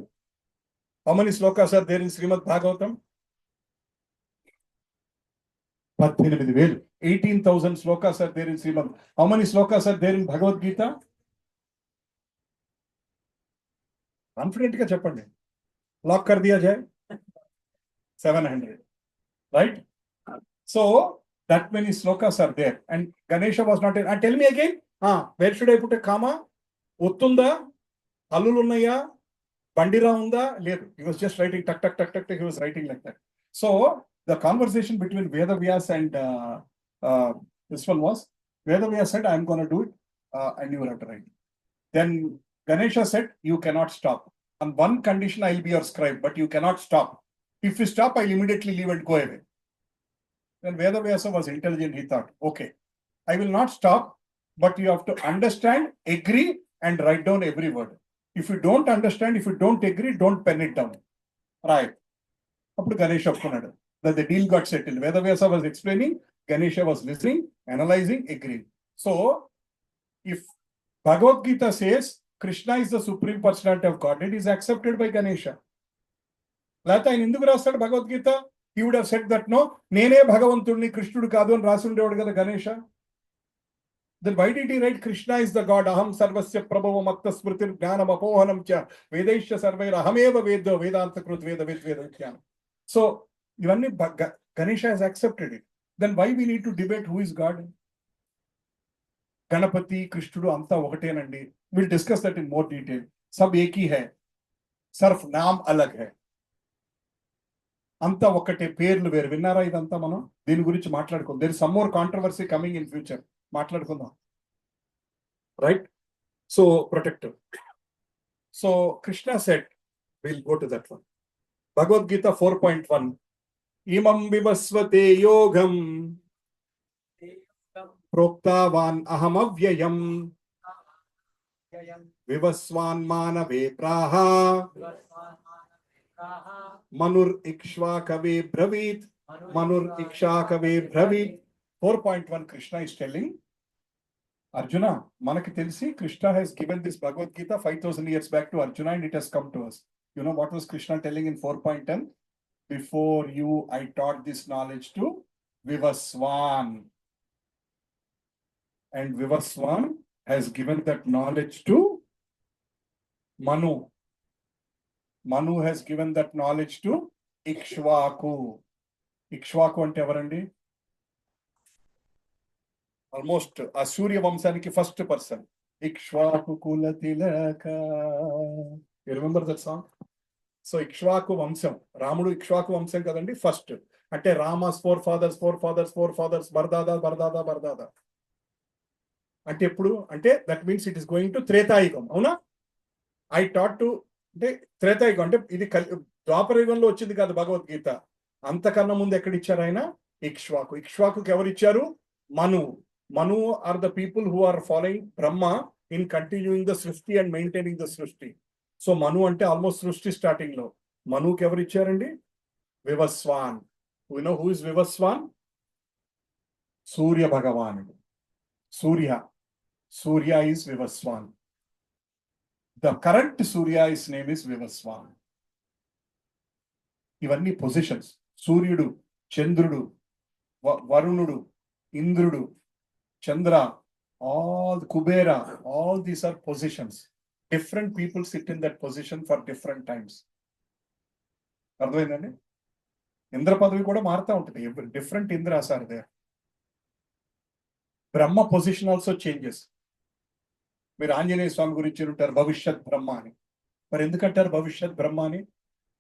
How many slokas are there in Srimad Bhagavatam? 18,000 slokas are there in Srimad. How many slokas are there in Bhagavad Gita? Confident ka cheppandi. Lock kar diya jaye. 700. Right? So that many slokas are there. And Ganesha was not in. Tell me again. Where should I put a comma? Uttunda? Allulunnaya? Bandira unda? He was just writing tuck. He was writing like that. So the conversation between Vedavyas and this one was, Vedavyas said, I'm going to do it and you will have to write. Then Ganesha said, you cannot stop. On one condition, I'll be your scribe, but you cannot stop. If you stop, I'll immediately leave and go away. Then Vedavyasa was intelligent. He thought, okay, I will not stop, but you have to understand, agree, and write down every word. If you don't understand, if you don't agree, don't pen it down. Right. Up to Ganesh Oppunnadu. That the deal got settled. Vedavyasa was explaining, Ganesha was listening, analyzing, agreeing. So, if Bhagavad Gita says Krishna is the supreme personality of God, it is accepted by Ganesha. Lata in Hindu Bhagavad Gita, he would have said that no, Nene Bhagavanturni Krishnudu Kadu and Rasundevudu Ganesha. Then why did he write Krishna is the God? Aham sarvasya prabhava matta smritir jnanam apohanam cha vedaisya sarvair ahameva veda vedanta krut veda jnanam. So, Ganesha has accepted it. Then why we need to debate who is God? Ganapati, Krishnudu, Anta Vakatenandi. We'll discuss that in more detail. Sab ek hi hai. Sarf naam alag hai. Anta Vakate Perlu Ver Vinnara idanta mano. Deen gurinchi maatladukondaam. There is some more controversy coming in future. Maatladukondaam. Right? So, protective. So, Krishna said, we'll go to that one. Bhagavad Gita 4.1. Imam vivasvate yogam proktavan aham avyayam vivasvan manave praha manur ikshvakave bravit manur ikshakave bravit. 4.1 Krishna is telling Arjuna, manaki telsi Krishna has given this Bhagavad Gita 5,000 years back to Arjuna and it has come to us. You know what was Krishna telling in 4.10? Before you, I taught this knowledge to Vivaswan. And Vivaswan has given that knowledge to Manu. Manu has given that knowledge to Ikshvaku. Ikshvaku ante evarandi? Almost Asurya Vamsaniki first person. Ikshvaku Kula Tilaka. You remember that song? So Ikshvaku Vamsam. Ramudu Ikshvaku Vamsam kadandi first. Ante Rama's forefathers, Bardada. Ante eppudu? Ante that means it is going to Tretayugam. Avuna? I taught to Tretayugam. Ante idi Dwapara Yugamlo vachindi kaadu Bhagavad Gita. Antakanna mundu ekkada icharu ayina? Ikshvaku. Ikshvakuki evaru icharu? Manu. Manu are the people who are following Brahma in continuing the Srishti and maintaining the Srishti. So Manu ante almost Srishti starting low. Manu ki evaru icharandi? Vivaswan. We know who is Vivaswan? Surya Bhagavan. Surya. Surya is Vivaswan. The current Surya's name is Vivaswan. Ivanni positions. Suryudu, Chandrudu, Varunudu, Indrudu, Chandra, all Kubera, all these are positions. Different people sit in that position for different times. Ardhamayindandi? Indra padavi kuda maarta untadi. Different Indras are there. Brahma position also changes. Meer Anjaneya Swami gurinchi untaru Bhavishyat Brahma ani. మరి ఎందుకంటారు Bhavishyat Brahma ani?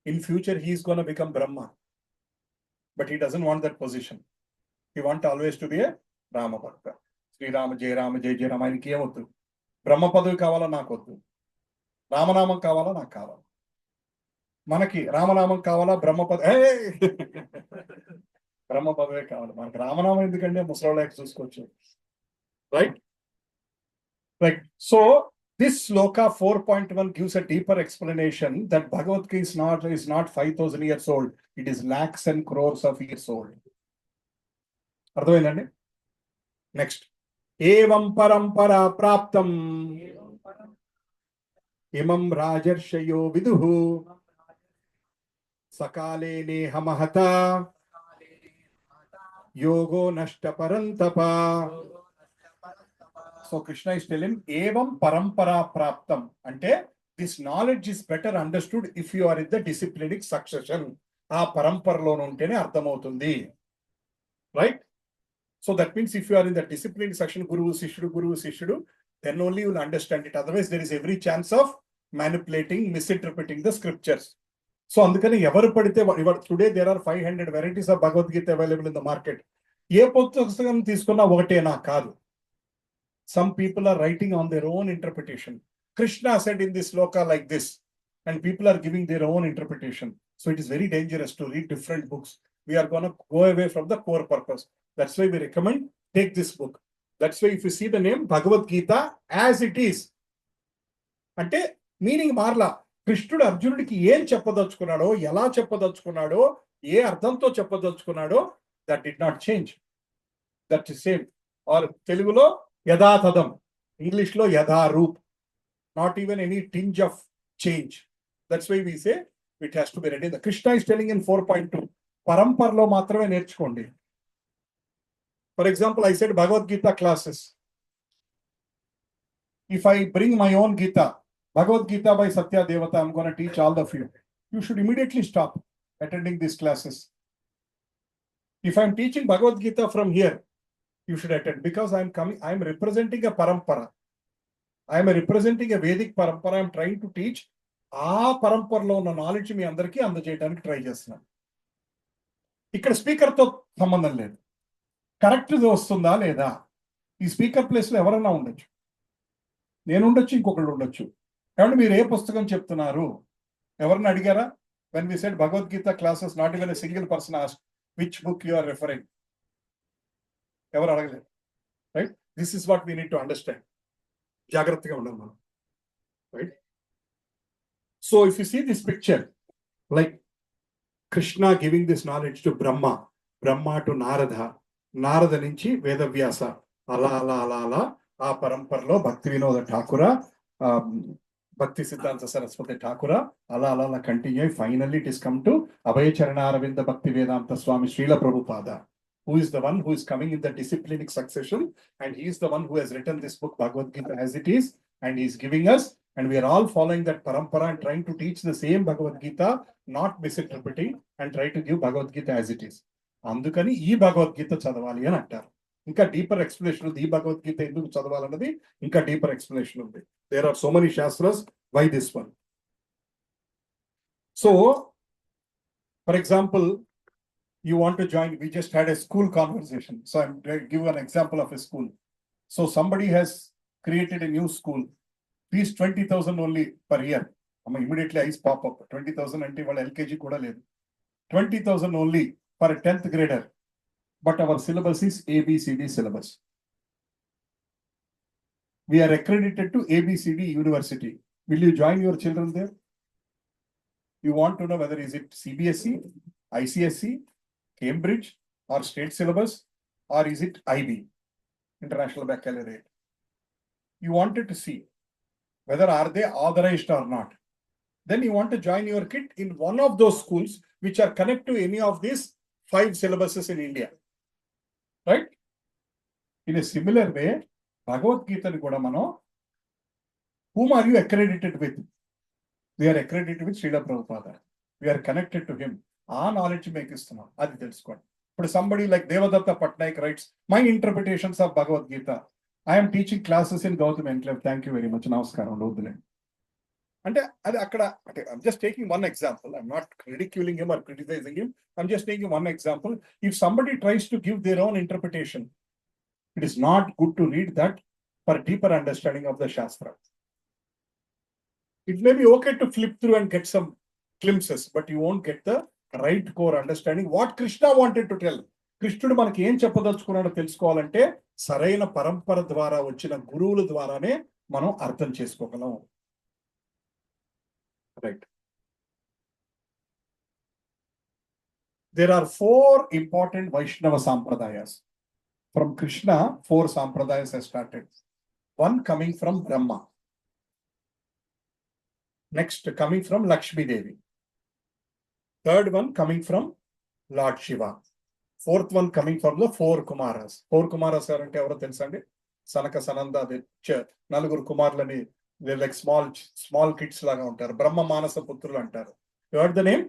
In future he is going to become Brahma. But he doesn't want that position. He wants always to be a Rama Bhakta. Sri Rama, Jai Rama, Jai Jai Rama. ఆయనకి ఏమొద్దు. బ్రహ్మ పదవి కావాలా నాకు వద్దు. రామనామం కావాలా నాకు కావాలి. మనకి రామనామం కావాలా బ్రహ్మ పదవి బ్రహ్మ పదవే కావాలి. మనకి రామనామం ఎందుకంటే ముసలోళ్ళకి చూసుకోవచ్చు. Right? Right. So this sloka 4.1 gives a deeper explanation that Bhagavad Gita is not 5,000 years old. It is lakhs and crores of years old. అర్థమైందండి? Next. Evam parampara praptam imam rajarshayo viduhu sakale nehamahata yogo nashta parantapa. So Krishna is telling, Evam parampara praptam. Ante, this knowledge is better understood if you are in the disciplinic succession. Aa paramparalo untene ardhamautundi. Right? So that means if you are in the disciplinic section, Guru Sishrudu, then only you will understand it. Otherwise, there is every chance of manipulating, misinterpreting the scriptures. So andukani evaru padite today there are 500 varieties of Bhagavad Gita available in the market. Ye pusstakam తీసుకున్నా ఒకటేనా కాదు. Some people are writing on their own interpretation. Krishna said in this sloka like this, and people are giving their own interpretation. So it is very dangerous to read different books. We are going to go away from the core purpose. That's why we recommend take this book. That's why if you see the name Bhagavad Gita as it is, అంటే meaning మార్లా. కృష్ణుడు అర్జునుడికి ఏం చెప్పదలుచుకున్నాడో, ఎలా చెప్పదలుచుకున్నాడో, ఏ అర్థంతో చెప్పదలుచుకున్నాడో, that did not change. That is same. Or తెలుగులో యథాతథం, ఇంగ్లీష్ లో యథారూప్. Not even any tinge of change. That's why we say it has to be ready. The Krishna is telling in 4.2 పరంపరలో మాత్రమే నేర్చుకోండి. For example, I said Bhagavad Gita classes. If I bring my own Gita, Bhagavad Gita by Satya Devata, I'm going to teach all of you. You should immediately stop attending these classes. If I'm teaching Bhagavad Gita from here, you should attend, because I'm representing a parampara. I'm representing a Vedic parampara. I'm trying to teach ఆ పరంపరలో ఉన్న knowledge మీ అందరికీ అందజేయడానికి try చేస్తున్నాను. ఇక్కడ స్పీకర్తో సంబంధం లేదు. Correct వస్తుందా లేదా, ఈ స్పీకర్ ప్లేస్లో ఎవరన్నా ఉండొచ్చు, నేను ఉండొచ్చు, ఇంకొకళ్ళు ఉండొచ్చు. కాబట్టి మీరు ఏ పుస్తకం చెప్తున్నారు, ఎవరిని అడిగారా? When we said Bhagavad Gita classes, not even a single person asked which book you are referring. ఎవరు అడగలేదు. Right? This is what we need to understand. జాగ్రత్తగా ఉండాలి మనం. Right? So if you see this picture, like Krishna giving this knowledge to Brahma to Narada నుంచి వేదవ్యాస, అలా అలా అలా అలా ఆ పరంపరలో భక్తి వినోద ఠాకుర, భక్తి సిద్ధాంత సరస్వతి ఠాకుర, అలా అలా అలా కంటిన్యూ అయ్యి finally it is come to Abhay Charanaravinda Bhaktivedanta Swamy Srila Prabhupada, who is the one who is coming in the disciplinic succession, and he is the one who has written this book Bhagavad Gita as it is, and he is giving us, and we are all following that parampara and trying to teach the same Bhagavad Gita, not misinterpreting, and try to give Bhagavad Gita as it is. అందుకని ఈ భగవద్గీత చదవాలి అని అంటారు. ఇంకా deeper explanation ఉంది. ఈ భగవద్గీత ఎందుకు చదవాలన్నది ఇంకా డీపర్ ఎక్స్ప్లెనేషన్ ఉంది. There are so many shastras, why this one. So for example, you want to join, we just had a school conversation, so I'm going to give an example of a school. So somebody has created a new school, fees 20,000 only per year. Immediately eyes pop up, 20,000 ante valla LKG kuda ledu, 20,000 only for a 10th grader, but our syllabus is ABCD syllabus. We are accredited to ABCD University. Will you join your children there? You want to know whether is it CBSE, ICSE, Cambridge, or state syllabus, or is it IB, International Baccalaureate? You wanted to see whether are they authorized or not. Then you want to join your kid in one of those schools which are connected to any of these 5 syllabuses in India. Right? In a similar way, Bhagavad Gita ni kuda mano, whom are you accredited with? We are accredited with Srila Prabhupada. We are connected to him. ఆ knowledge మీకు ఇస్తున్నాం, అది తెలుసుకోండి. ఇప్పుడు somebody like Devdutt Pattanaik writes my interpretations of Bhagavad Gita. I'm teaching classes in Gautam enclave. Thank you very much, నమస్కారం, వద్దులేండి. అంటే అది అక్కడ, అంటే I'm just taking one example. I'm not ridiculing him or criticizing him. I'm just taking one example. If somebody tries to give their own interpretation, it is not good to read that for deeper understanding of the శాస్త్ర. It may be okay to flip through and get some glimpses, but you won't get the right core understanding what Krishna wanted to tell. కృష్ణుడు మనకి ఏం చెప్పదలుచుకున్నాడో తెలుసుకోవాలంటే సరైన పరంపర ద్వారా వచ్చిన గురువుల ద్వారానే మనం అర్థం చేసుకోగలం. Right. There are 4 important Vaishnava Sampradayas. From Krishna, 4 Sampradayas have started. One coming from Brahma. Next coming from Lakshmi Devi. Third one coming from Lord Shiva. Fourth one coming from the 4 Kumaras. 4 Kumaras అంటే ఎవరో తెలుసా అండి? సనక సనంద, నలుగురు కుమారులని, like small kids లాగా ఉంటారు, బ్రహ్మ మానస పుత్రులు అంటారు. You heard the name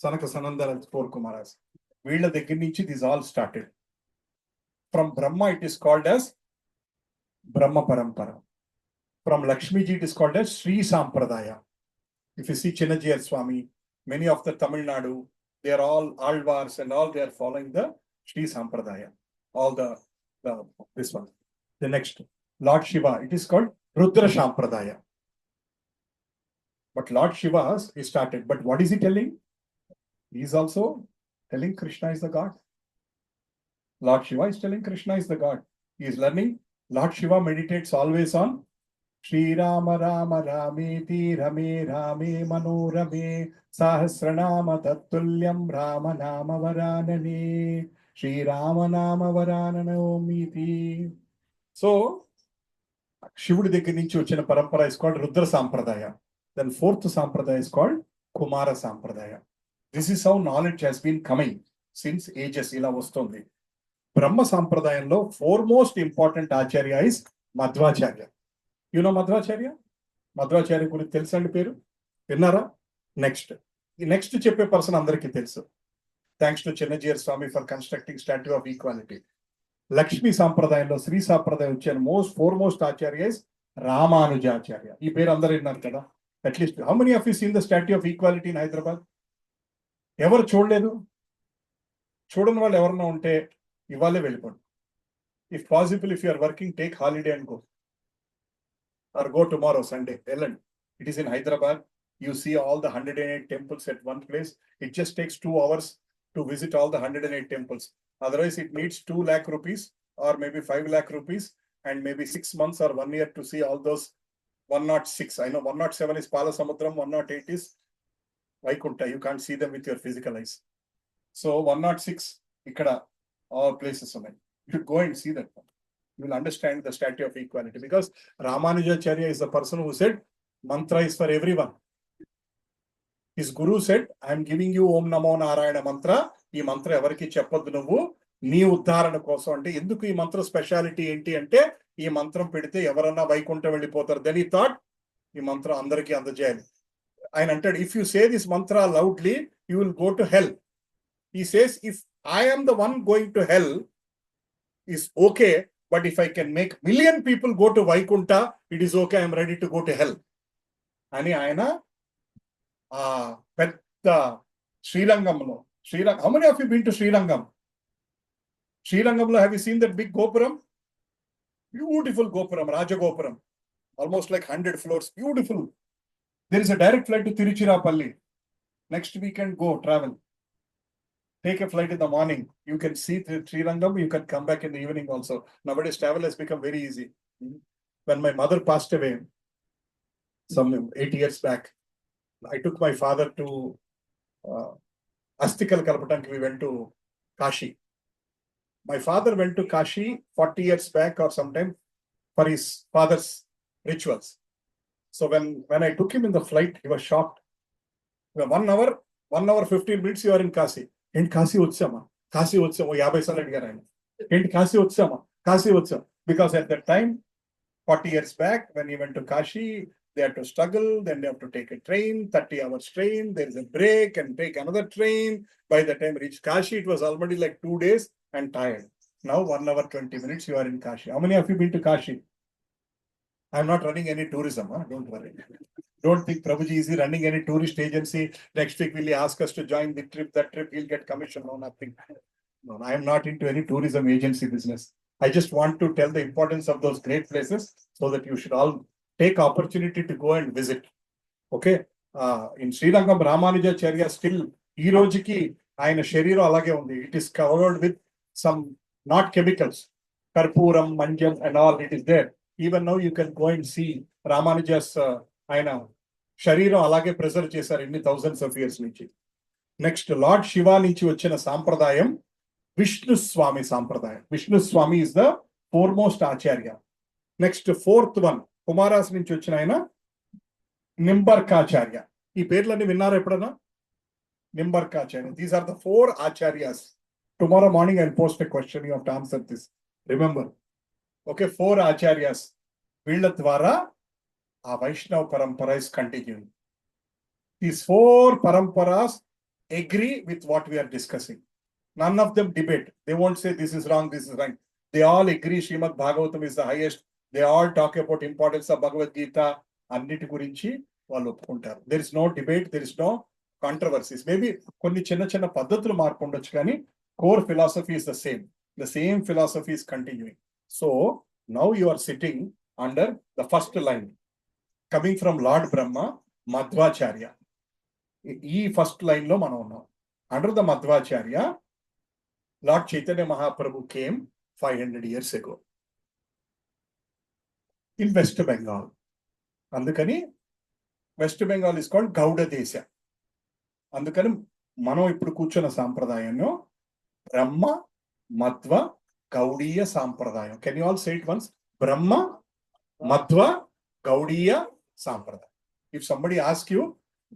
Sanaka Sananda, 4 Kumaras. వీళ్ళ దగ్గర నుంచి this all started. From Brahma it is called as Brahma parampara. From Lakshmi ji it is called as Sri Sampradaya. If you see Chinnajiyar Swami, many of the Tamil Nadu, they are all Alvars and all, they are following the Sri Sampradaya. All this one. The next, Lord Shiva, it is called Rudra Sampradaya. But Lord Shiva is started. But what is he telling? He is also telling Krishna is the God. Lord Shiva is telling Krishna is the God. He is learning. Lord Shiva meditates always on Shri Rama Rama Rameti Rame Rame Manorame Sahasranama Tattulyam Rama Nama Varanane Shri Rama Nama Varanane Omiti. So, శివుడి దగ్గర నుంచి వచ్చిన పరంపర is called Rudra Sampradaya. Then fourth Sampradaya is called Kumara Sampradaya. This is how knowledge has been coming since ages. ఇలా వస్తుంది. బ్రహ్మ సాంప్రదాయంలో foremost important Acharya is Madhvacharya. You know Madhvacharya? Madhvacharya గురించి తెలుసండి పేరు? విన్నారా? నెక్స్ట్. ఈ నెక్స్ట్ చెప్పే పర్సన్ అందరికీ తెలుసు. Thanks to Chinnajeeyar Swami for constructing statue of equality. Lakshmi సాంప్రదాయంలో శ్రీ సాంప్రదాయం వచ్చిన ఫోర్మోస్ట్ ఆచార్య ఇస్ రామానుజాచార్య. ఈ పేరు అందరూ విన్నారు కదా. At least how many of you seen the Statue of Equality in Hyderabad? ఎవరు చూడలేదు? చూడని వాళ్ళు ఎవరన్నా ఉంటే ఇవాళే వెళ్ళిపోండి. If possible, if you are working, take holiday and go, or go tomorrow Sunday, వెళ్ళండి. It is in Hyderabad. You see all the 108 temples at one place. It just takes 2 hours to visit all the 108 temples. Otherwise, it needs 2 lakh rupees or maybe 5 lakh rupees and maybe 6 months or 1 year to see all those 106. I know 107 is Palasamudram, 108 is Vaikunta. You can't see them with your physical eyes. So 106, ikkada, all places are made. You should go and see that one. You will understand the statue of equality, because Ramanujacharya is the person who said, mantra is for everyone. His guru said, I am giving you Om Namo Narayana mantra. ఈ మంత్రం ఎవరికి చెప్పొద్దు, నువ్వు నీ ఉద్ధారణ కోసం. అంటే ఎందుకు ఈ మంత్రం స్పెషాలిటీ ఏంటి అంటే, ఈ మంత్రం పెడితే ఎవరన్నా వైకుంఠం వెళ్ళిపోతారు. దెన్ ఈ థాట్ ఈ మంత్రం అందరికీ అందజేయాలి. ఆయన అంటాడు, if you say this Mantra loudly you will go to hell. He says, if I am the one going to hell is okay, but if I can make million people go to Vaikunta, it is okay, I am ready to go to hell అని ఆయన పెద్ద శ్రీరంగంలో, how many of you been to Srirangam? Srirangamlo, have you seen that big Gopuram? Beautiful Gopuram, Raja Gopuram, almost like 100 floors, beautiful. There is a direct flight to Tiruchirappalli. Next weekend, go travel. Take a flight in the morning. You can see Srirangam, you can come back in the evening also. Nowadays, travel has become very easy. When my mother passed away, some 8 years back, I took my father to Astikal Kalpatanki. We went to Kashi. My father went to Kashi 40 years back or sometime for his father's rituals. So when I took him in the flight, he was shocked. 1 hour 15 minutes you are in Kashi. And Kashi వచ్చామా, కాశీ వచ్చాము 50 సార్లు అడిగారు ఆయన. ఏంటి కాశీ వచ్చామా, కాశీ వచ్చాం. Because at that time, 40 years back, when he went to Kashi, they had to struggle, then they have to take a train, 30 hours train, there is a break and take another train. By the time reach Kashi, it was already like 2 days and tired. Now 1 hour 20 minutes you are in Kashi. How many of you been to Kashi? I am not running any tourism, don't worry. Don't think Prabhuji is running any tourist agency. Next week will he ask us to join the trip, that trip, he'll get commission. No, nothing. No, I am not into any tourism agency business. I just want to tell the importance of those great places so that you should all take opportunity to go and visit. Okay. In Srirangam, Ramanujacharya still, ee rojiki ayana shariram alage undi. It is covered with some not chemicals, karpuram, manjam and all, it is there. Even now you can go and see Ramanuja's ayana shariram alage preserve chesaru inni thousands of years nunchi. Next, Lord Shiva nunchi vachina sampradayam Vishnu Swami sampradayam. Vishnu Swami is the foremost acharya. Next, fourth one, కుమారాస్ నుంచి వచ్చిన ఆయన నింబర్కాచార్య. ఈ పేర్లన్నీ విన్నారా ఎప్పుడన్నా? Nimbarkacharya. These are the 4 acharyas. Tomorrow morning I will post a question, you have to answer this. Remember, okay, 4 acharyas. వీళ్ళ ద్వారా ఆ Vaishnava parampara is continuing. These 4 paramparas agree with what we are discussing. None of them debate. They won't say this is wrong, this is right. They all agree Srimad Bhagavatam is the highest. They all talk about importance of Bhagavad Gita. అన్నిటి గురించి వాళ్ళు ఒప్పుకుంటారు. There is no debate, there is no controversies. Maybe కొన్ని చిన్న చిన్న పద్ధతులు మార్పు ఉండొచ్చు, కానీ core philosophy is the same. The same philosophy is continuing. So now you are sitting under the first line, coming from Lord Brahma, Madhvacharya. ఈ first line లో మనం ఉన్నాం. Under the Madhvacharya, Lord Chaitanya Mahaprabhu came 500 years ago. in West Bengal. అందుకని West Bengal is called Gauda Desha. అందుకని మనం ఇప్పుడు కూర్చున్న సాంప్రదాయంలో బ్రహ్మ మధ్వ గౌడీయ సాంప్రదాయం. Can you all say it once? Brahma Madhva Gaudiya సాంప్రదాయం. If somebody asks you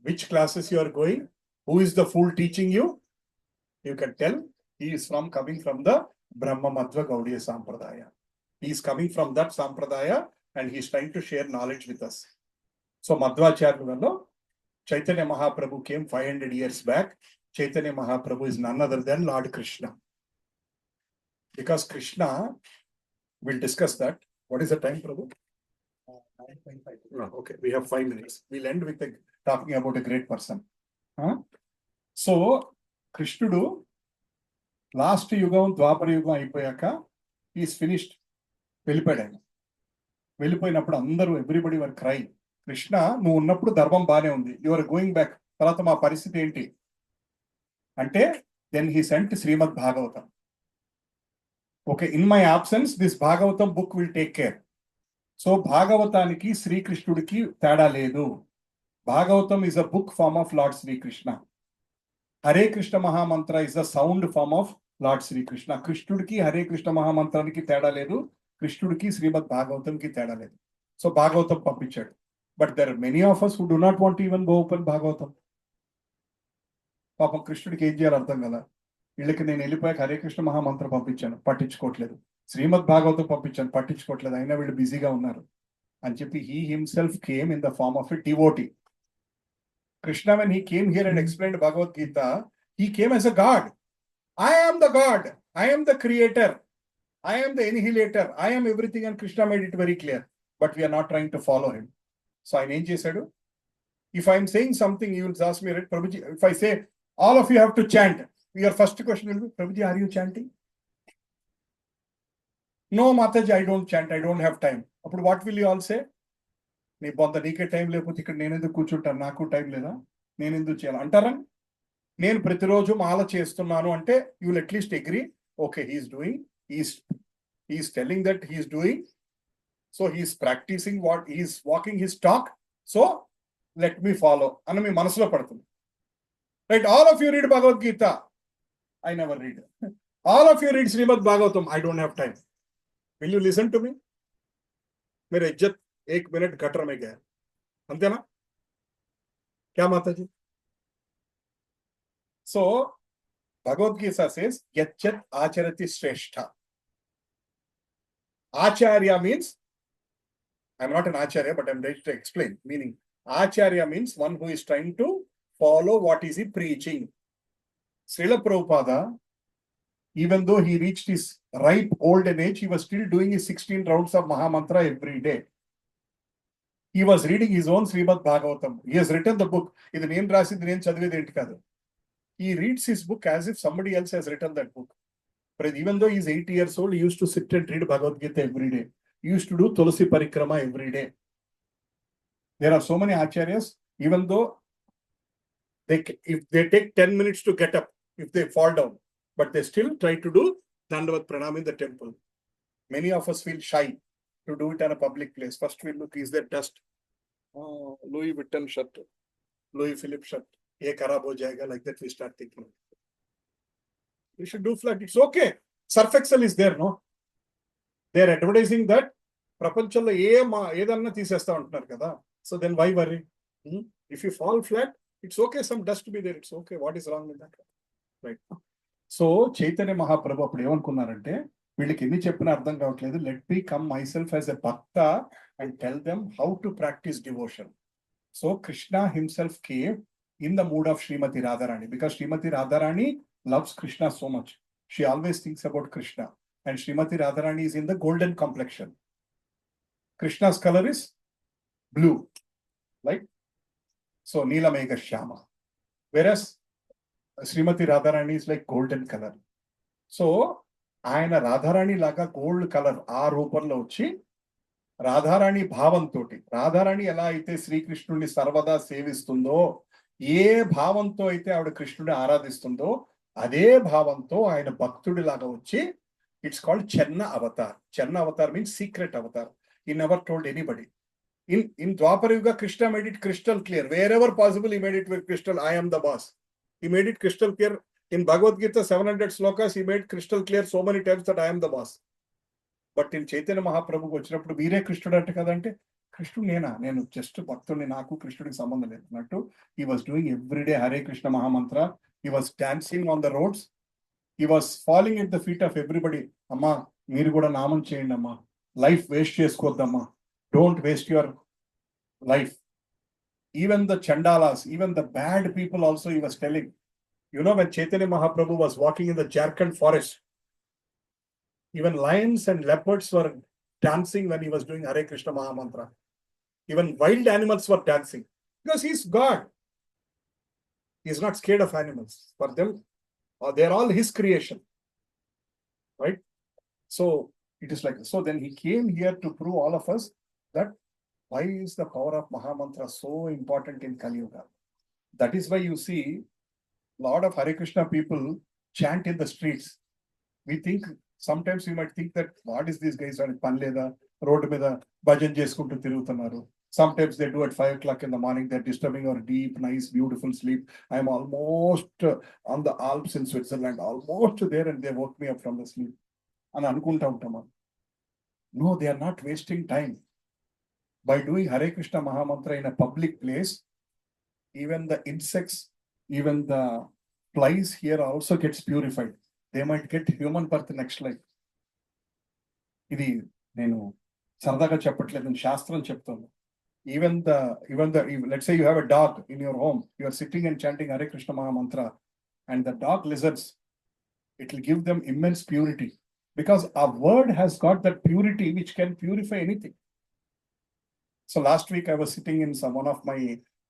which classes you are going, who is the fool teaching you, you can tell he is coming from the Brahma Madhva Gaudiya Sampradaya. He is coming from that Sampradaya and he is trying to share knowledge with us. So Madhvacharya, Chaitanya Mahaprabhu came 500 years back. Chaitanya Mahaprabhu is none other than Lord Krishna. Because Krishna, we'll discuss that. What is the time, Prabhu? No, okay, we have 5 minutes. We'll end with talking about a great person. So, Krishnudu, last yugam, Dwapara yugam అయిపోయాక he is finished. వెళ్ళిపోయాడు. వెళ్ళిపోయినప్పుడు అందరూ everybody were cry, Krishna నువ్వు ఉన్నప్పుడు ధర్మం బానే ఉంది, you are going back, తర్వాత మా పరిస్థితి ఏంటి అంటే, then he sent Srimad Bhagavatam. Okay, in my absence this Bhagavatam book will take care. So భాగవతానికి శ్రీకృష్ణుడికి తేడా లేదు. Bhagavatam is a book form of Lord Sri Krishna. Hare Krishna Mahamantra is the sound form of Lord Sri Krishna. కృష్ణుడికి హరే కృష్ణ మహామంత్రానికి తేడా లేదు, కృష్ణుడికి శ్రీమద్ భాగవతంకి తేడా లేదు. సో భాగవతం పంపించాడు. But there are many of us who do not want to even go open Bhagavatam. పాపం కృష్ణుడికి ఏం చేయాలి అర్థం కదా. వీళ్ళకి నేను వెళ్ళిపోయాక హరే కృష్ణ మహామంత్రం పంపించాను, పట్టించుకోవట్లేదు. శ్రీమద్ భాగవతం పంపించాను, పట్టించుకోవట్లేదు. అయినా వీళ్ళు బిజీగా ఉన్నారు అని చెప్పి he himself came in the form of a devotee. Krishna, when he came here and explained Bhagavad Gita, he came as a God. I am the God. I am the creator. I am the annihilator. I am everything, and Krishna made it very clear. But we are not trying to follow him. So I am saying, if I am saying something, you will ask me, right, Prabhuji, if I say, all of you have to chant, your first question will be, Prabhuji, are you chanting? No, Mataji, I don't chant. I don't have time. But what will you all say? నీ బొంద నీకే time లేకపోతే ఇక్కడ నేను ఎందుకు కూర్చుంటాను, నాకు time లేదా, నేను ఎందుకు చేయాలి అంటారా? నేను ప్రతిరోజు మాల చేస్తున్నాను అంటే you will at least agree, okay he is doing, he is telling that he is doing, so he is practising what he is walking his talk, so let me follow అని మీ మనసులో పడుతుంది. Right, all of you read Bhagavad Gita, I never read. All of you read Srimad Bhagavatam, I don't have time. Will you listen to me? मेरा इज्जत 1 minute gutter में गया, अंतेना क्या माताजी? So Bhagavad Gita says yachat acharati shrestha. Acharya means, I'm not an acharya, but I'm ready to explain meaning. Acharya means one who is trying to follow what is he preaching. Srila Prabhupada, even though he reached his ripe olden age, he was still doing his 16 rounds of Mahamantra every day. He was reading his own Srimad Bhagavatam. He has written the book. Idu nenu rasindi nenu chadivedi enti kadu. He reads his book as if somebody else has written that book. But even though he is 80 years old, he used to sit and read Bhagavad Gita every day. He used to do Tulasi Parikrama every day. There are so many acharyas, even though if they take 10 minutes to get up, if they fall down, but they still try to do Dandavat Pranam in the temple. Many of us feel shy to do it in a public place. First we look, is there dust? Oh, Louis Vuitton shirt, Louis Philippe shirt, ye kharab ho jayega, like that we start thinking. We should do flat. It's okay. Surf Excel is there, no? They are advertising that prapanchallo edanna teesesta antunnaru kada. So then why worry? If you fall flat, it's okay, some dust be there, it's okay. What is wrong with that? Right. So Chaitanya Mahaprabhu అప్పుడు ఏమనుకున్నారంటే, వీళ్ళకి ఎన్ని చెప్పినా అర్థం కావట్లేదు, let me come myself as a bhakta and tell them how to practise devotion. So Krishna himself came in the mood of Srimati Radharani, because Srimati Radharani loves Krishna so much. She always thinks about Krishna, and Srimati Radharani is in the golden complexion. Krishna's color is blue, right? So Neela Megha Shyama, whereas Srimati Radharani is like golden color. So ఆయన రాధారాణి లాగా gold colour ఆ రూపంలో వచ్చి రాధారాణి భావంతో, రాధారాణి ఎలా అయితే శ్రీకృష్ణుడిని సర్వదా సేవిస్తుందో, ఏ భావంతో అయితే ఆవిడ కృష్ణుడిని ఆరాధిస్తుందో, అదే భావంతో ఆయన భక్తుడి లాగా వచ్చి, it's called Chenna Avatar. Chenna Avatar means secret Avatar. He never told anybody. In Dwapara Yuga, Krishna made it crystal clear. Wherever possible, he made it with crystal, I am the boss. He made it crystal clear. In Bhagavad Gita, 700 slokas, he made crystal clear so many times that I am the boss. But in Chaitanya Mahaprabhu వచ్చినప్పుడు మీరే కృష్ణుడు అంటే కదంటే కృష్ణుడు నేను just భక్తుడిని నాకు కృష్ణుడికి సంబంధం లేదు అన్నట్టు he was doing everyday Hare Krishna Mahamantra. He was dancing on the roads. He was falling at the feet of everybody. అమ్మా మీరు కూడా నామం చేయండి అమ్మా, లైఫ్ వేస్ట్ చేసుకోవద్దమ్మా, don't waste your life. Even the chandalas, even the bad people also he was telling. You know, when Chaitanya Mahaprabhu was walking in the Jharkhand forest, even lions and leopards were dancing when he was doing Hare Krishna Mahamantra. Even wild animals were dancing because he's God. He's not scared of animals. For them, they're all his creation. Right? So it is like, so then he came here to prove all of us that why is the power of Mahamantra so important in Kali Yuga? That is why you see a lot of Hare Krishna people chant in the streets. We think, sometimes you might think that what is these guys on Panleda, road మీద భజన చేసుకుంటూ తిరుగుతున్నారు. Sometimes they do at 5 o'clock in the morning, they're disturbing our deep, nice, beautiful sleep. I'm almost on the Alps in Switzerland, almost there, and they woke me up from the sleep. And అనుకుంటా ఉంటామా? No, they are not wasting time. By doing Hare Krishna Mahamantra in a public place, even the insects, even the flies here also gets purified. They might get human birth next life. ఇది నేను సరదాగా చెప్పట్లేదు, శాస్త్రం చెప్తాను. Even the let's say you have a dog in your home, you are sitting and chanting Hare Krishna Mahamantra, and the dog lizards, it will give them immense purity, because our word has got that purity which can purify anything. So last week I was sitting in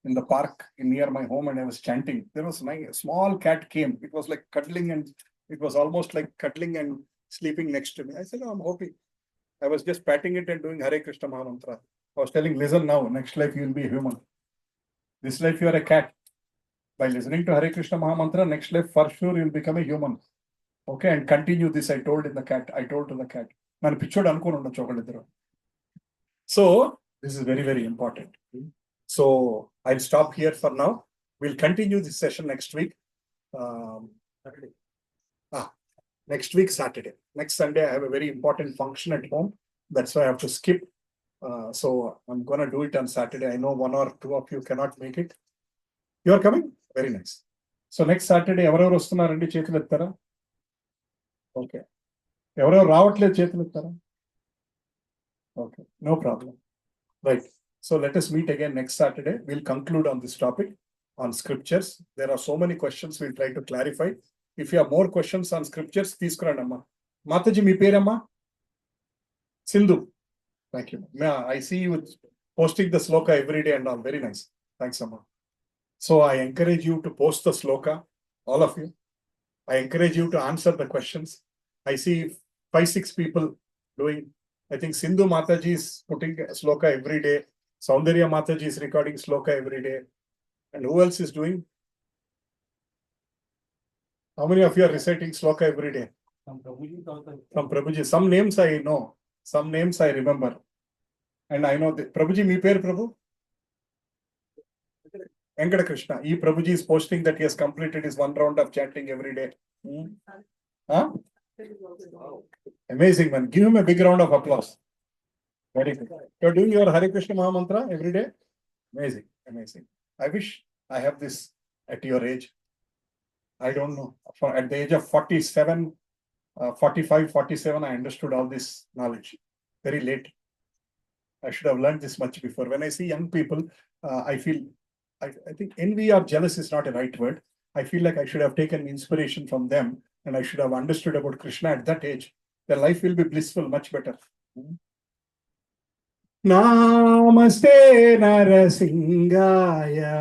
in the park near my home, and I was chanting. There was a small cat came. It was like cuddling, and it was almost like cuddling and sleeping next to me. I said, "Oh, I'm happy." I was just patting it and doing Hare Krishna Mahamantra. I was telling, listen now, next life you will be a human. This life you are a cat. By listening to Hare Krishna Mahamantra, next life for sure you will become a human. Okay, and continue this. I told to the cat. Man pichod anukono undochu okaliddru. So this is very, very important. So I'll stop here for now. We'll continue this session next week. Next week, Saturday. Next Sunday, I have a very important function at home. That's why I have to skip. So I'm going to do it on Saturday. I know 1 or 2 of you cannot make it. You are coming? Very nice. So next Saturday, ఎవరెవరు వస్తున్నారండి చేతులు ఎత్తారా? Okay. ఎవరెవరు రావట్లేదు చేతులు ఎత్తారా? Okay, no problem. Right. So let us meet again next Saturday. We'll conclude on this topic on scriptures. There are so many questions we'll try to clarify. If you have more questions on scriptures, తీసుకురండి అమ్మా. మాతాజీ మీ పేరమ్మా? Sindhu. Thank you. I see you posting the sloka every day and all. Very nice. Thanks, Amma. So I encourage you to post the sloka, all of you. I encourage you to answer the questions. I see 5-6 people doing. I think Sindhu Mataji is putting sloka every day. Saundarya Mataji is recording sloka every day. And who else is doing? How many of you are reciting sloka every day? From Prabhuji. Some names I know. Some names I remember. And I know that Prabhuji, me pair Prabhu? Venkata Krishna. Prabhuji is posting that he has completed his 1 round of chanting every day. Huh? Amazing, man. Give him a big round of applause. Very good. You're doing your Hare Krishna Mahamantra every day? Amazing, amazing. I wish I have this at your age. I don't know. At the age of 47, 45, 47, I understood all this knowledge. Very late. I should have learned this much before. When I see young people, I feel, I think envy or jealous is not a right word. I feel like I should have taken inspiration from them, and I should have understood about Krishna at that age. Their life will be blissful, much better. Namaste Narasingaya.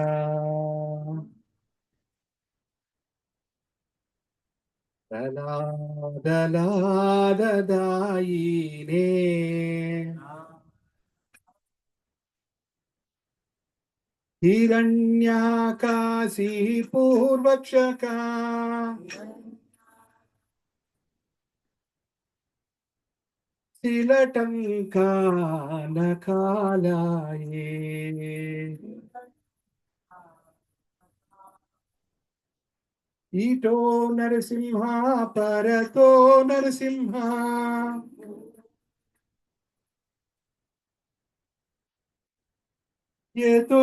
Daladayine. Hiranyakasi Purvakshaka. తిలటంకానకాలాయే ఈటో Narasimha పరతో Narasimha ఏతో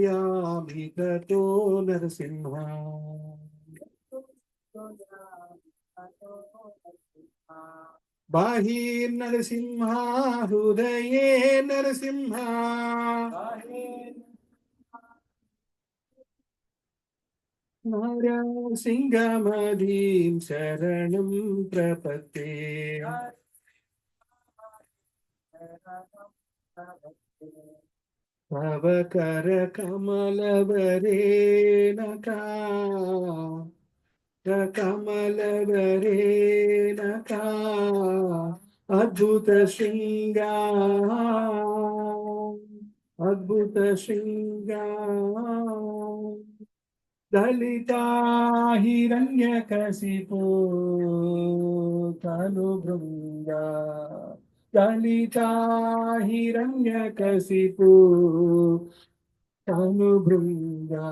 యామి తతో నరసింహ బాహీర్ నరసింహ హృదయే నరసింహ నరసింహమదీం శరణం ప్రపత్తే తవ కర కమలవరేణకా కమలవరేణకా అద్భుత శృంగా అద్భుత శృంగా దళితా హిరణ్యకశిపో తను బృంగా దళితా హిరణ్యకశిపో తను బృంగా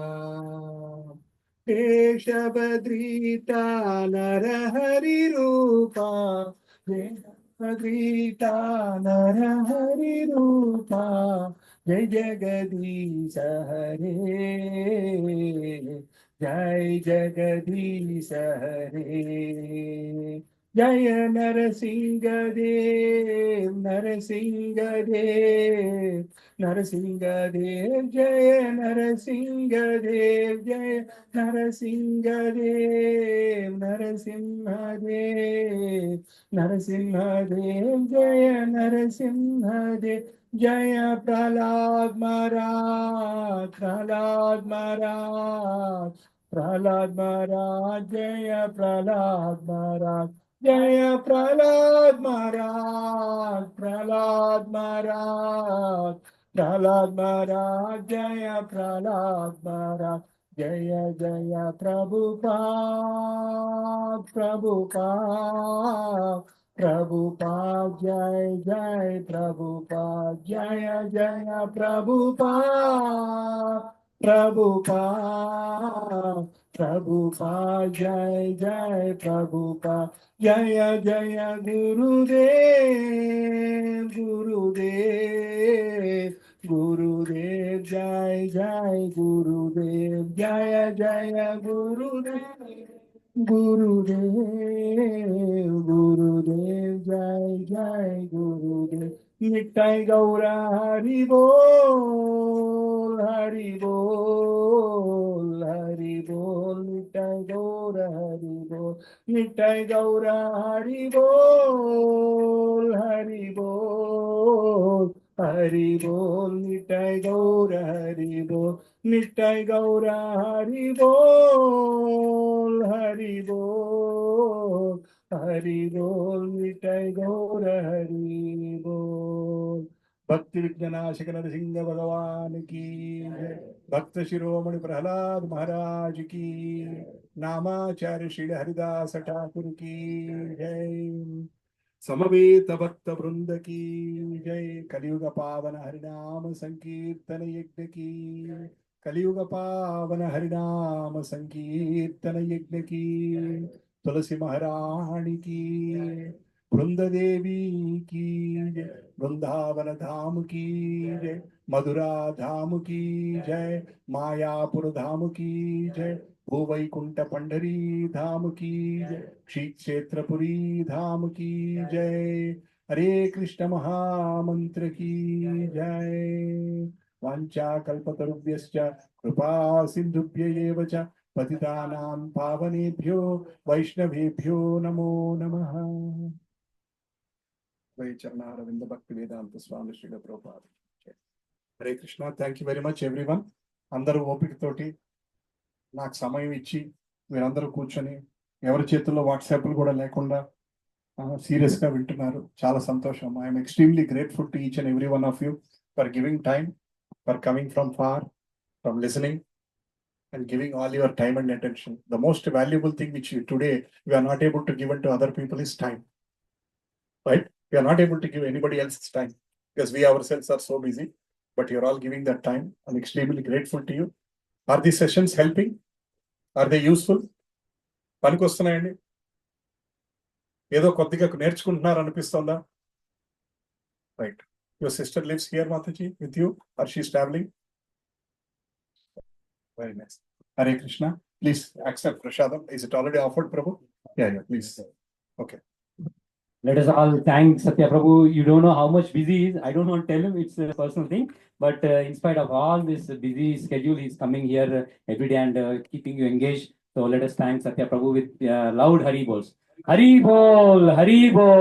కేశబద్రీతా నరహరి రూపా కేశబద్రీతా నరహరి రూపా జయ జగదీశ హరే జయ జగదీశ హరే జయ నరసింహదేవ్ నరసింహదేవ్ నరసింహదేవ్ జయ నరసింహదేవ్ జయ నరసింహదేవ్ నరసింహదేవ్ నరసింహదేవ్ జయ నరసింహదేవ్ జయ ప్రహ్లాద్ మహారాజ్ ప్రహ్లాద్ మహారాజ్ ప్రహ్లాద్ మహారాజ్ జయ ప్రహ్లాద్ మహారాజ్ జయ ప్రహ్లాద్ మహారాజ్ ప్రహ్లాద్ మహారాజ్ ప్రహ్లాద్ మహారాజ్ జయ ప్రహ్లాద్ మహారాజ్ జయ జయ ప్రభుపాద్ ప్రభుపాద్ ప్రభుపాద్ జయ జయ ప్రభుపాద్ జయ జయ ప్రభుపాద్ ప్రభుపాద్ ప్రభుపాద్ జయ జయ ప్రభుపాద్ జయ జయ గురుదేవ్ గురుదేవ్ గురుదేవ్ జయ జయ గురుదేవ్ జయ జయ గురుదేవ్ గురుదేవ్ గురుదేవ్ జయ జయ గురుదేవ్ నిత్య గౌర హరి బోల్ హరి బోల్ హరి బోల్ నిత్య గౌర హరి బోల్ నిత్య గౌర హరి బోల్ హరి బోల్ హరి బోల్ నిత్య గౌర హరి బోల్ నిత్య గౌర హరి బోల్ హరి బోల్ హరి బోల్ నిత్య గౌర హరి బోల్ భక్తి విఘ్ననాశక నరసింహ భగవాన్ की जय भक्त शिरोमणि प्रहलाद महाराज की नामाचार्य श्री हरिदास ठाकुर की जय समवेत भक्त वृंद की जय कलियुग पावन हरिनाम संकीर्तन यज्ञ की कलियुग पावन हरिनाम संकीर्तन यज्ञ की तुलसी महारानी की वृंद देवी की जय वृंदावन धाम की जय मधुरा धाम की जय मायापुर धाम की जय भूवैकुंठ पंढरी धाम की जय श्री क्षेत्रपुरी धाम की जय हरे कृष्ण महामंत्र की जय वाञ्छा कल्पतरुभ्यश्च कृपा सिन्धुभ्य एव च पतितानां पावनेभ्यो वैष्णवेभ्यो नमो नमः वै Charanaravinda Bhaktivedanta Swami Shri Prabhupada Hare Krishna thank you very much everyone అందరూ ఓపికతోటి నాకు సమయం ఇచ్చి మీరందరూ కూర్చొని ఎవరి చేతుల్లో వాట్సాప్లు కూడా లేకుండా సీరియస్ గా వింటున్నారు చాలా సంతోషం I'm extremely grateful to each and every one of you for giving time for coming from far from listening and giving all your time and attention. The most valuable thing which you today we are not able to give it to other people is time, right? We are not able to give anybody else's time because we ourselves are so busy, but you're all giving that time. I'm extremely grateful to you. Are these sessions helping? Are they useful? పనికొస్తున్నాయండి? ఏదో కొద్దిగా నేర్చుకుంటున్నారు అనిపిస్తుందా? Right. Your sister lives here, Mataji, with you, or she's traveling? Very nice. Hare Krishna. Please accept Prashadam. Is it already offered, Prabhu? Yeah, please. Okay. Let us all thank Satya Prabhu. You don't know how much busy he is. I don't want to tell him, it's a personal thing. But in spite of all this busy schedule, he's coming here every day and keeping you engaged. So let us thank Satya Prabhu with loud Hari Bols. Hari Bol, Hari Bol.